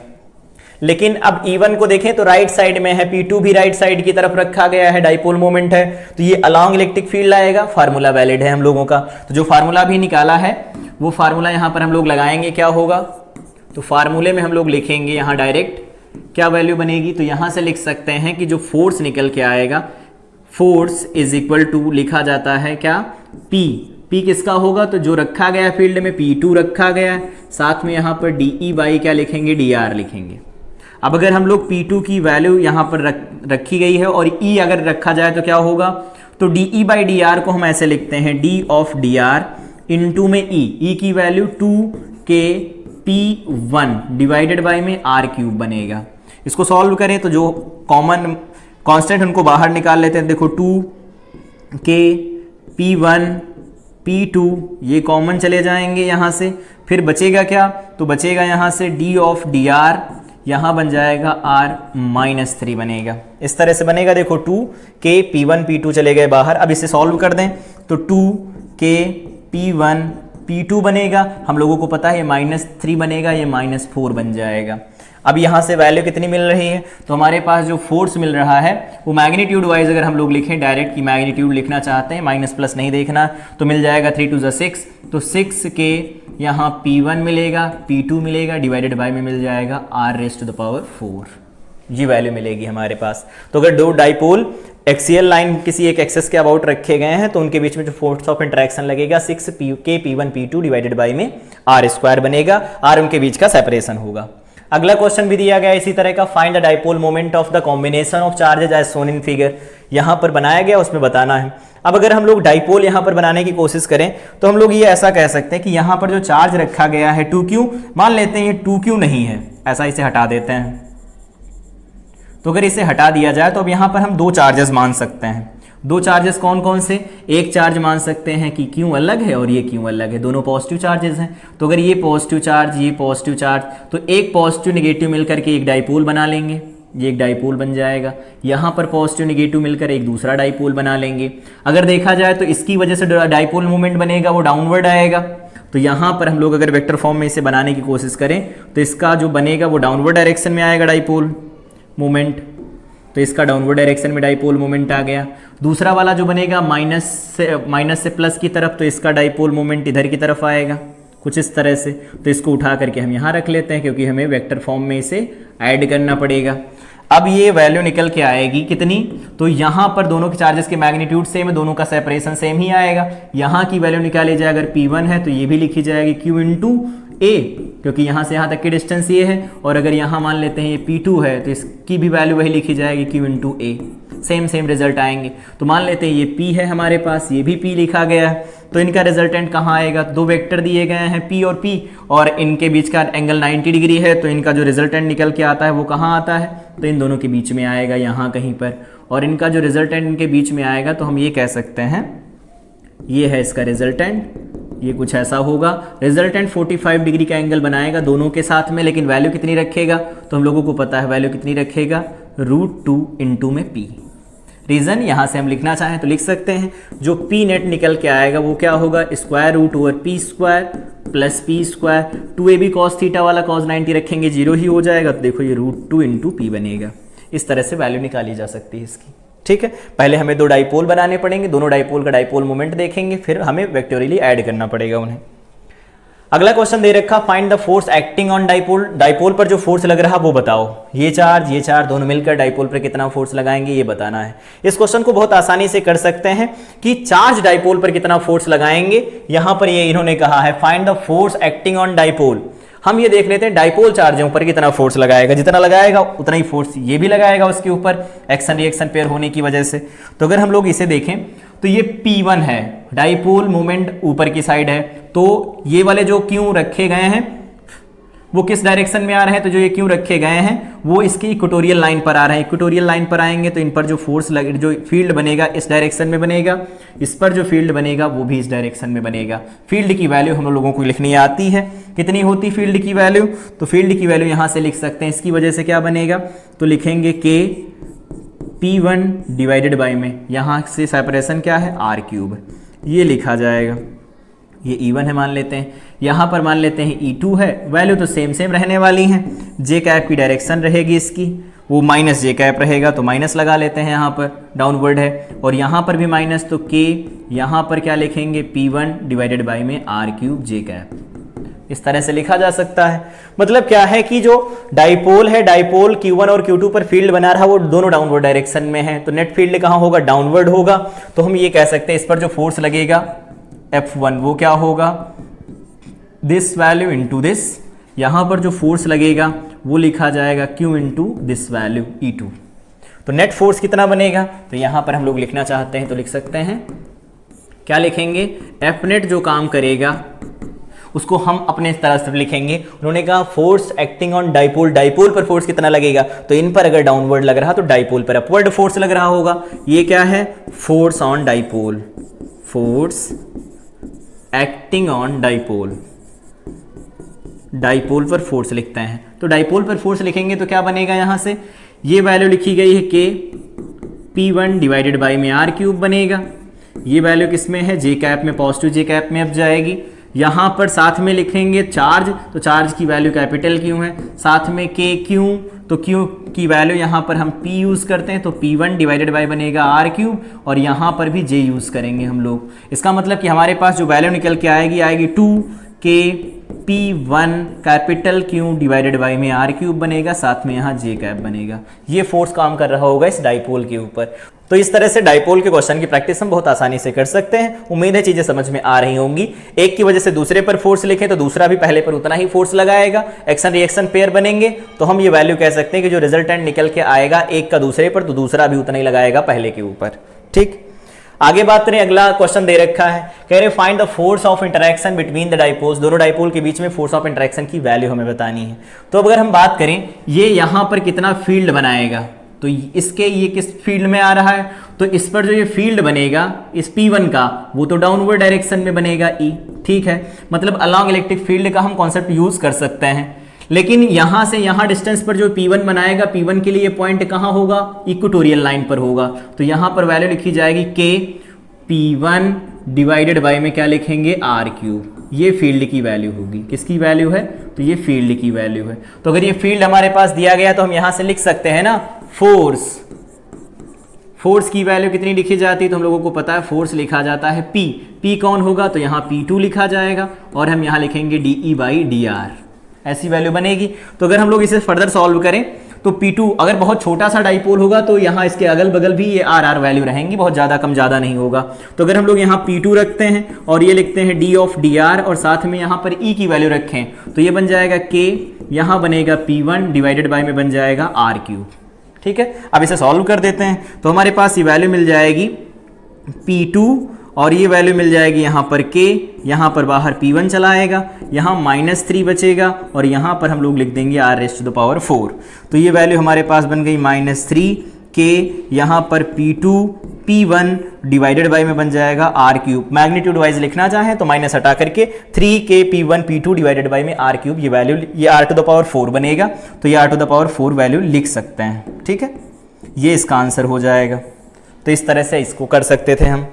लेकिन अब E1 को देखें तो राइट साइड में है, P2 भी राइट साइड की तरफ रखा गया है, डाइपोल मोमेंट है, तो ये अलोंग इलेक्ट्रिक फील्ड आएगा। फार्मूला वैलिड है हम लोगों का, तो जो फार्मूला भी निकाला है वो फार्मूला यहां पर हम लोग लगाएंगे, क्या होगा, तो फार्मूले में हम लोग लिखेंगे यहां डायरेक्ट क्या वैल्यू बनेगी, तो यहां से लिख सकते हैं कि जो फोर्स निकल के आएगा, फोर्स इज इक्वल टू लिखा जाता है क्या, P किसका होगा, तो जो रखा गया फील्ड में P2 रखा गया है, साथ में यहां पर DE बाई क्या लिखेंगे, DR लिखेंगे। अब अगर हम लोग P2 की वैल्यू यहां पर रखी गई है और E अगर रखा जाए तो क्या होगा, तो DE बाई DR को हम ऐसे लिखते हैं D ऑफ DR इनटू में E की value 2K P1 divided by में R क्यूब बनेगा। इसको सॉल्व करें तो जो कॉमन कांस्टेंट उनको बाहर निकाल लेते हैं। देखो 2K P1 P2 ये कॉमन चले जाएंगे यहाँ से, फिर बचेगा क्या, तो बचेगा यहाँ से d ऑफ dr, यहाँ बन जाएगा r-3 बनेगा। इस तरह से बनेगा। देखो 2K P1 P2 चले गए बाहर। अब इसे सॉल्व कर दें तो 2K P1 P2 बनेगा, हम लोगों को पता है -3 बनेगा, ये -4 बन जाएगा। अब यहाँ से वैल्यू कितनी मिल रही है, तो हमारे पास जो फोर्स मिल रहा है वो मैग्नीट्यूड वाइज अगर हम लोग लिखें डायरेक्ट की मैग्नीट्यूड लिखना चाहते हैं, माइनस प्लस नहीं देखना, तो मिल जाएगा 3 × 6, तो 6K यहाँ P1 मिलेगा, P2 मिलेगा, डिवाइडेड बाय में मिल जाएगा r⁴ ये वैल्यू मिलेगी हमारे पास। तो अगर दो डाइपोल एक्सियल लाइन किसी एक एक्सेस के अबाउट रखे गए हैं तो उनके बीच में जो फोर्स ऑफ इंटरेक्शन लगेगा 6K P1 P2 divided by में r² बनेगा, r उनके बीच का सेपरेशन होगा। अगला क्वेश्चन भी दिया गया इसी तरह का, find the dipole moment of the combination of charges as shown in figure. यहाँ पर बनाया गया उसमें बताना है। अब अगर हम लोग डाइपोल यहाँ पर बनाने की कोशिश करें तो हम लोग ये ऐसा कह सकते हैं कि यहाँ पर जो चार्ज रखा गया है 2Q, मान लेते हैं ये 2Q नहीं है, ऐसा इसे हटा देते हैं। तो अगर इसे हटा दिया जाए तो अब यहाँ पर हम दो चार्जेस मान सकते हैं। दो चार्जेस कौन कौन से, एक चार्ज मान सकते हैं कि Q अलग है और ये Q अलग है, दोनों पॉजिटिव चार्जेस हैं। तो अगर ये पॉजिटिव चार्ज ये पॉजिटिव चार्ज, तो एक पॉजिटिव निगेटिव मिलकर के एक डाइपोल बना लेंगे, ये एक डाइपोल बन जाएगा। यहाँ पर पॉजिटिव निगेटिव मिलकर एक दूसरा डाइपोल बना लेंगे। अगर देखा जाए तो इसकी वजह से डाइपोल मूवमेंट बनेगा वो डाउनवर्ड आएगा। तो यहाँ पर हम लोग अगर वेक्टर फॉर्म में इसे बनाने की कोशिश करें तो इसका जो बनेगा वो डाउनवर्ड डायरेक्शन में आएगा डाइपोल मोमेंट, तो इसका डाउनवर्ड डायरेक्शन में डाइपोल मोमेंट आ गया। दूसरा वाला जो बनेगा माइनस से प्लस की तरफ, तो इसका डाइपोल मोमेंट इधर की तरफ आएगा कुछ इस तरह से। तो इसको उठा करके हम यहाँ रख लेते हैं क्योंकि हमें वेक्टर फॉर्म में इसे ऐड करना पड़ेगा। अब ये वैल्यू निकल के आएगी कितनी, तो यहाँ पर दोनों के चार्जेस के मैग्नीट्यूड सेम है, दोनों का सेपरेशन सेम ही आएगा। यहाँ की वैल्यू निकाली जाए अगर P1 है तो ये भी लिखी जाएगी Q × A, क्योंकि यहाँ से यहाँ तक की डिस्टेंस ये है। और अगर यहाँ मान लेते हैं ये P2 है तो इसकी भी वैल्यू वही लिखी जाएगी Q × A, सेम रिजल्ट आएंगे। तो मान लेते हैं ये P है हमारे पास, ये भी P लिखा गया है, तो इनका रिजल्टेंट कहाँ आएगा, दो वेक्टर दिए गए हैं P और P और इनके बीच का एंगल 90 डिग्री है, तो इनका जो रिजल्टेंट निकल के आता है वो कहाँ आता है, तो इन दोनों के बीच में आएगा यहाँ कहीं पर। और इनका जो रिजल्टेंट इनके बीच में आएगा तो हम ये कह सकते हैं ये है इसका रिजल्टेंट, ये कुछ ऐसा होगा। रिजल्टेंट 45 डिग्री का एंगल बनाएगा दोनों के साथ में, लेकिन वैल्यू कितनी रखेगा, तो हम लोगों को पता है वैल्यू कितनी रखेगा, √2 × में P। रीजन यहाँ से हम लिखना चाहें तो लिख सकते हैं, जो P नेट निकल के आएगा वो क्या होगा, √P² + P²। 2AB cos θ वाला cos 90 रखेंगे 0 ही हो जाएगा, तो देखो ये √2 × P बनेगा। इस तरह से वैल्यू निकाली जा सकती है इसकी। ठीक है, पहले हमें दो डाइपोल बनाने पड़ेंगे, दोनों डाइपोल का डाइपोल मोमेंट देखेंगे, फिर हमें वेक्टोरियली ऐड करना पड़ेगा उन्हें। अगला क्वेश्चन दे रखा, find the force acting on dipole. Dipole पर जो फोर्स लग रहा वो बताओ। ये चार्ज दोनों मिलकर डाइपोल पर कितना फोर्स लगाएंगे ये बताना है। इस क्वेश्चन को बहुत आसानी से कर सकते हैं कि चार्ज डाइपोल पर कितना फोर्स लगाएंगे। यहां पर ये इन्होंने कहा है find the force acting on dipole. हम ये देख लेते हैं डाइपोल चार्जों पर कितना फोर्स लगाएगा, जितना लगाएगा उतना ही फोर्स ये भी लगाएगा उसके ऊपर, एक्शन रिएक्शन पेयर होने की वजह से। तो अगर हम लोग इसे देखें तो ये P1 है, डाइपोल मोमेंट ऊपर की साइड है, तो ये वाले जो क्यों रखे गए हैं वो किस डायरेक्शन में आ रहे हैं, तो जो ये क्यों रखे गए हैं वो इसकी इक्वेटोरियल लाइन पर आ रहे हैं। इक्वेटोरियल लाइन पर आएंगे तो इन पर जो फोर्स लगे, जो फील्ड बनेगा इस डायरेक्शन में बनेगा, इस पर जो फील्ड बनेगा वो भी इस डायरेक्शन में बनेगा। फील्ड की वैल्यू हम लोगों को लिखनी आती है, कितनी होती फील्ड की वैल्यू, तो फील्ड की वैल्यू यहाँ से लिख सकते हैं। इसकी वजह से क्या बनेगा, तो लिखेंगे K P1 डिवाइडेड बाई में, यहाँ से सेपरेशन क्या है r³, ये लिखा जाएगा। ये E1 है मान लेते हैं, यहाँ पर मान लेते हैं E2 है, वैल्यू तो सेम रहने वाली हैं। J कैप की डायरेक्शन रहेगी इसकी, वो -J कैप रहेगा तो माइनस लगा लेते हैं, यहाँ पर डाउनवर्ड है, और यहाँ पर भी माइनस, तो K यहाँ पर क्या लिखेंगे P1 डिवाइडेड बाई में r³ J कैप। इस तरह से लिखा जा सकता है। मतलब क्या है कि जो डाइपोल है, डाइपोल Q1 और Q2 पर फील्ड बना रहा वो दोनों डाउनवर्ड डायरेक्शन में है, तो नेट फील्ड कहाँ होगा, डाउनवर्ड होगा। तो हम ये कह सकते हैं इस पर जो फोर्स लगेगा F1 वो क्या होगा, दिस वैल्यू इंटू दिस, यहाँ पर जो फोर्स लगेगा वो लिखा जाएगा Q into this value E2। तो नेट फोर्स कितना बनेगा, तो यहाँ पर हम लोग लिखना चाहते हैं तो लिख सकते हैं, क्या लिखेंगे, F नेट जो काम करेगा उसको हम अपने तरफ से लिखेंगे। उन्होंने कहा force acting on dipole, dipole पर फोर्स कितना लगेगा, तो इन पर अगर डाउनवर्ड लग रहा तो डाइपोल पर अपवर्ड फोर्स लग रहा होगा। ये क्या है, force on dipole, force acting on dipole, dipole पर फोर्स लिखते हैं। तो डाइपोल पर फोर्स लिखेंगे तो क्या बनेगा, यहां से ये वैल्यू लिखी गई है के P1 डिवाइडेड बाई में आर क्यूब बनेगा। ये वैल्यू किसमें है, जे कैप में, पॉजिटिव जे कैप में अब जाएगी। यहाँ पर साथ में लिखेंगे चार्ज, तो चार्ज की वैल्यू कैपिटल क्यू है, साथ में के क्यू, तो क्यू की वैल्यू यहाँ पर हम P यूज़ करते हैं तो P1 डिवाइडेड बाई बनेगा आर क्यूब, और यहाँ पर भी J यूज़ करेंगे हम लोग। इसका मतलब कि हमारे पास जो वैल्यू निकल के आएगी 2K P1 capital Q divided by में आर क्यूब बनेगा, साथ में यहाँ J कैप बनेगा। ये फोर्स काम कर रहा होगा इस डाइपोल के ऊपर। तो इस तरह से डाइपोल के क्वेश्चन की प्रैक्टिस हम बहुत आसानी से कर सकते हैं। उम्मीद है चीजें समझ में आ रही होंगी। एक की वजह से दूसरे पर फोर्स लिखें तो दूसरा भी पहले पर उतना ही फोर्स लगाएगा, एक्शन रिएक्शन पेयर बनेंगे, तो हम ये वैल्यू कह सकते हैं कि जो रिजल्टेंट निकल के आएगा एक का दूसरे पर, तो दूसरा भी उतना ही लगाएगा पहले के ऊपर। ठीक, आगे बात करें, अगला क्वेश्चन दे रखा है, कह रहे find the force of interaction between the dipoles, दोनों डाइपोल के बीच में फोर्स ऑफ इंटरेक्शन की वैल्यू हमें बतानी है। तो अब अगर हम बात करें ये यहाँ पर कितना फील्ड बनाएगा, तो इसके ये किस फील्ड में आ रहा है, तो इस पर जो ये फील्ड बनेगा इस P1 का, वो तो डाउनवर्ड डायरेक्शन में बनेगा E। ठीक है, मतलब अलॉन्ग इलेक्ट्रिक फील्ड का हम कॉन्सेप्ट यूज कर सकते हैं। लेकिन यहां से यहां डिस्टेंस पर जो P1 बनाएगा, P1 के लिए पॉइंट कहां होगा, इक्वेटोरियल लाइन पर होगा। तो यहां पर वैल्यू लिखी जाएगी K P1 डिवाइडेड बाय में क्या लिखेंगे आर क्यूब। ये फील्ड की वैल्यू होगी, किसकी वैल्यू है, तो ये फील्ड की वैल्यू है। तो अगर ये फील्ड हमारे पास दिया गया तो हम यहां से लिख सकते हैं ना फोर्स, फोर्स की वैल्यू कितनी लिखी जाती है, तो हम लोगों को पता है फोर्स लिखा जाता है P। P कौन होगा, तो यहाँ P2 लिखा जाएगा, और हम यहाँ लिखेंगे DE बाई DR, ऐसी वैल्यू बनेगी। तो अगर हम लोग इसे फर्दर सॉल्व करें तो P2 अगर बहुत छोटा सा डाइपोल होगा तो यहाँ इसके अगल बगल भी ये RR वैल्यू रहेंगी, बहुत ज़्यादा कम ज़्यादा नहीं होगा। तो अगर हम लोग यहाँ P2 रखते हैं और ये लिखते हैं D ऑफ DR और साथ में यहाँ पर E की वैल्यू रखें, तो ये बन जाएगा K, यहाँ बनेगा P1 डिवाइडेड बाय में बन जाएगा R क्यूब। ठीक है, अब इसे सॉल्व कर देते हैं। तो हमारे पास ये वैल्यू मिल जाएगी P2 और ये वैल्यू मिल जाएगी यहाँ पर K, यहाँ पर बाहर P1 चला आएगा, यहाँ -3 बचेगा और यहाँ पर हम लोग लिख देंगे r⁴। तो ये वैल्यू हमारे पास बन गई -3K, यहाँ पर P2 P1 डिवाइडेड बाय में बन जाएगा R क्यूब। मैग्नीट्यूड वाइज लिखना चाहें तो माइनस हटा करके 3K P1 P2 divided by में R क्यूब, ये वैल्यू ये r⁴ बनेगा, तो ये r⁴ वैल्यू लिख सकते हैं। ठीक है, ये इसका आंसर हो जाएगा। तो इस तरह से इसको कर सकते थे हम।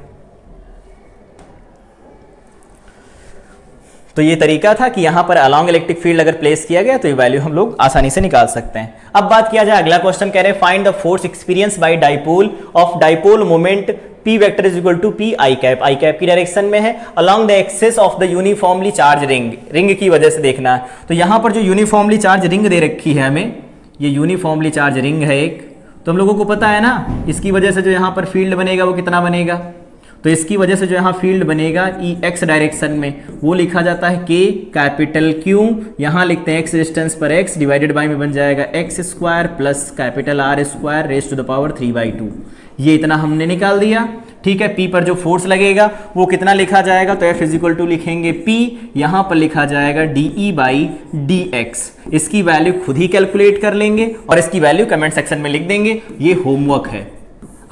तो ये तरीका था कि यहां पर अलॉन्ग इलेक्ट्रिक फील्ड अगर प्लेस किया गया तो ये वैल्यू हम लोग आसानी से निकाल सकते हैं। अब बात किया जाए, अगला क्वेश्चन कह रहे हैं find the force experience by dipole of dipole moment P vector is equal to P I cap, I cap की डायरेक्शन में है along the axis of the uniformly charge ring, ring की वजह से देखना है। तो यहां पर जो यूनिफॉर्मली चार्ज रिंग दे रखी है हमें, ये यूनिफॉर्मली चार्ज रिंग है एक, तो हम लोगों को पता है ना इसकी वजह से जो यहाँ पर फील्ड बनेगा वो कितना बनेगा, तो इसकी वजह से जो यहाँ फील्ड बनेगा एक्स डायरेक्शन में वो लिखा जाता है K कैपिटल Q, यहाँ लिखते हैं x डिस्टेंस पर x डिवाइडेड बाय में बन जाएगा x² plus capital R² raise to the power 3/2। ये इतना हमने निकाल दिया। ठीक है, P पर जो फोर्स लगेगा वो कितना लिखा जाएगा, तो F = लिखेंगे P, यहाँ पर लिखा जाएगा DE बाई DX। इसकी वैल्यू खुद ही कैलकुलेट कर लेंगे और इसकी वैल्यू कमेंट सेक्शन में लिख देंगे। ये होमवर्क है,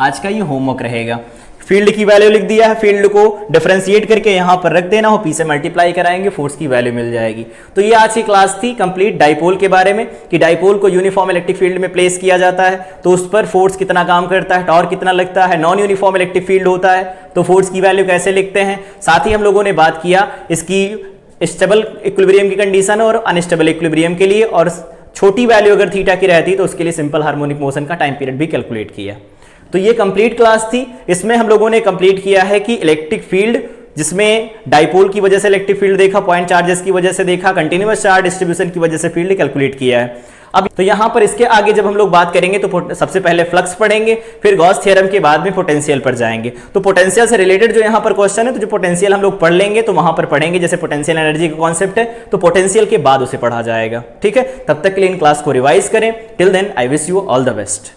आज का ये होमवर्क रहेगा। फील्ड की वैल्यू लिख दिया है, फील्ड को डिफरेंशिएट करके यहाँ पर रख देना हो, P से मल्टीप्लाई कराएंगे, फोर्स की वैल्यू मिल जाएगी। तो ये आज की क्लास थी कंप्लीट डाइपोल के बारे में कि डाइपोल को यूनिफॉर्म इलेक्ट्रिक फील्ड में प्लेस किया जाता है तो उस पर फोर्स कितना काम करता है, टॉर्क कितना लगता है, नॉन यूनिफॉर्म इलेक्ट्रिक फील्ड होता है तो फोर्स की वैल्यू कैसे लिखते हैं। साथ ही हम लोगों ने बात किया इसकी स्टेबल इक्विलिब्रियम की कंडीशन और अनस्टेबल इक्विलिब्रियम के लिए, और छोटी वैल्यू अगर थीटा की रहती तो उसके लिए सिंपल हार्मोनिक मोशन का टाइम पीरियड भी कैलकुलेट किया। तो ये कंप्लीट क्लास थी। इसमें हम लोगों ने कंप्लीट किया है कि इलेक्ट्रिक फील्ड, जिसमें डाइपोल की वजह से इलेक्ट्रिक फील्ड देखा, पॉइंट चार्जेस की वजह से देखा, कंटिन्यूअस चार्ज डिस्ट्रीब्यूशन की वजह से फील्ड कैलकुलेट किया है। अब तो यहां पर इसके आगे जब हम लोग बात करेंगे तो सबसे पहले फ्लक्स पढ़ेंगे, फिर गॉस थ्योरम के बाद में पोटेंशियल पर जाएंगे। तो पोटेंशियल से रिलेटेड जो यहां पर क्वेश्चन है, तो जो पोटेंशियल हम लोग पढ़ लेंगे तो वहां पर पढ़ेंगे, जैसे पोटेंशियल एनर्जी का कॉन्सेप्ट है तो पोटेंशियल के बाद उसे पढ़ा जाएगा। ठीक है, तब तक के लिए इन क्लास को रिवाइज करें। Till then I wish you all the best.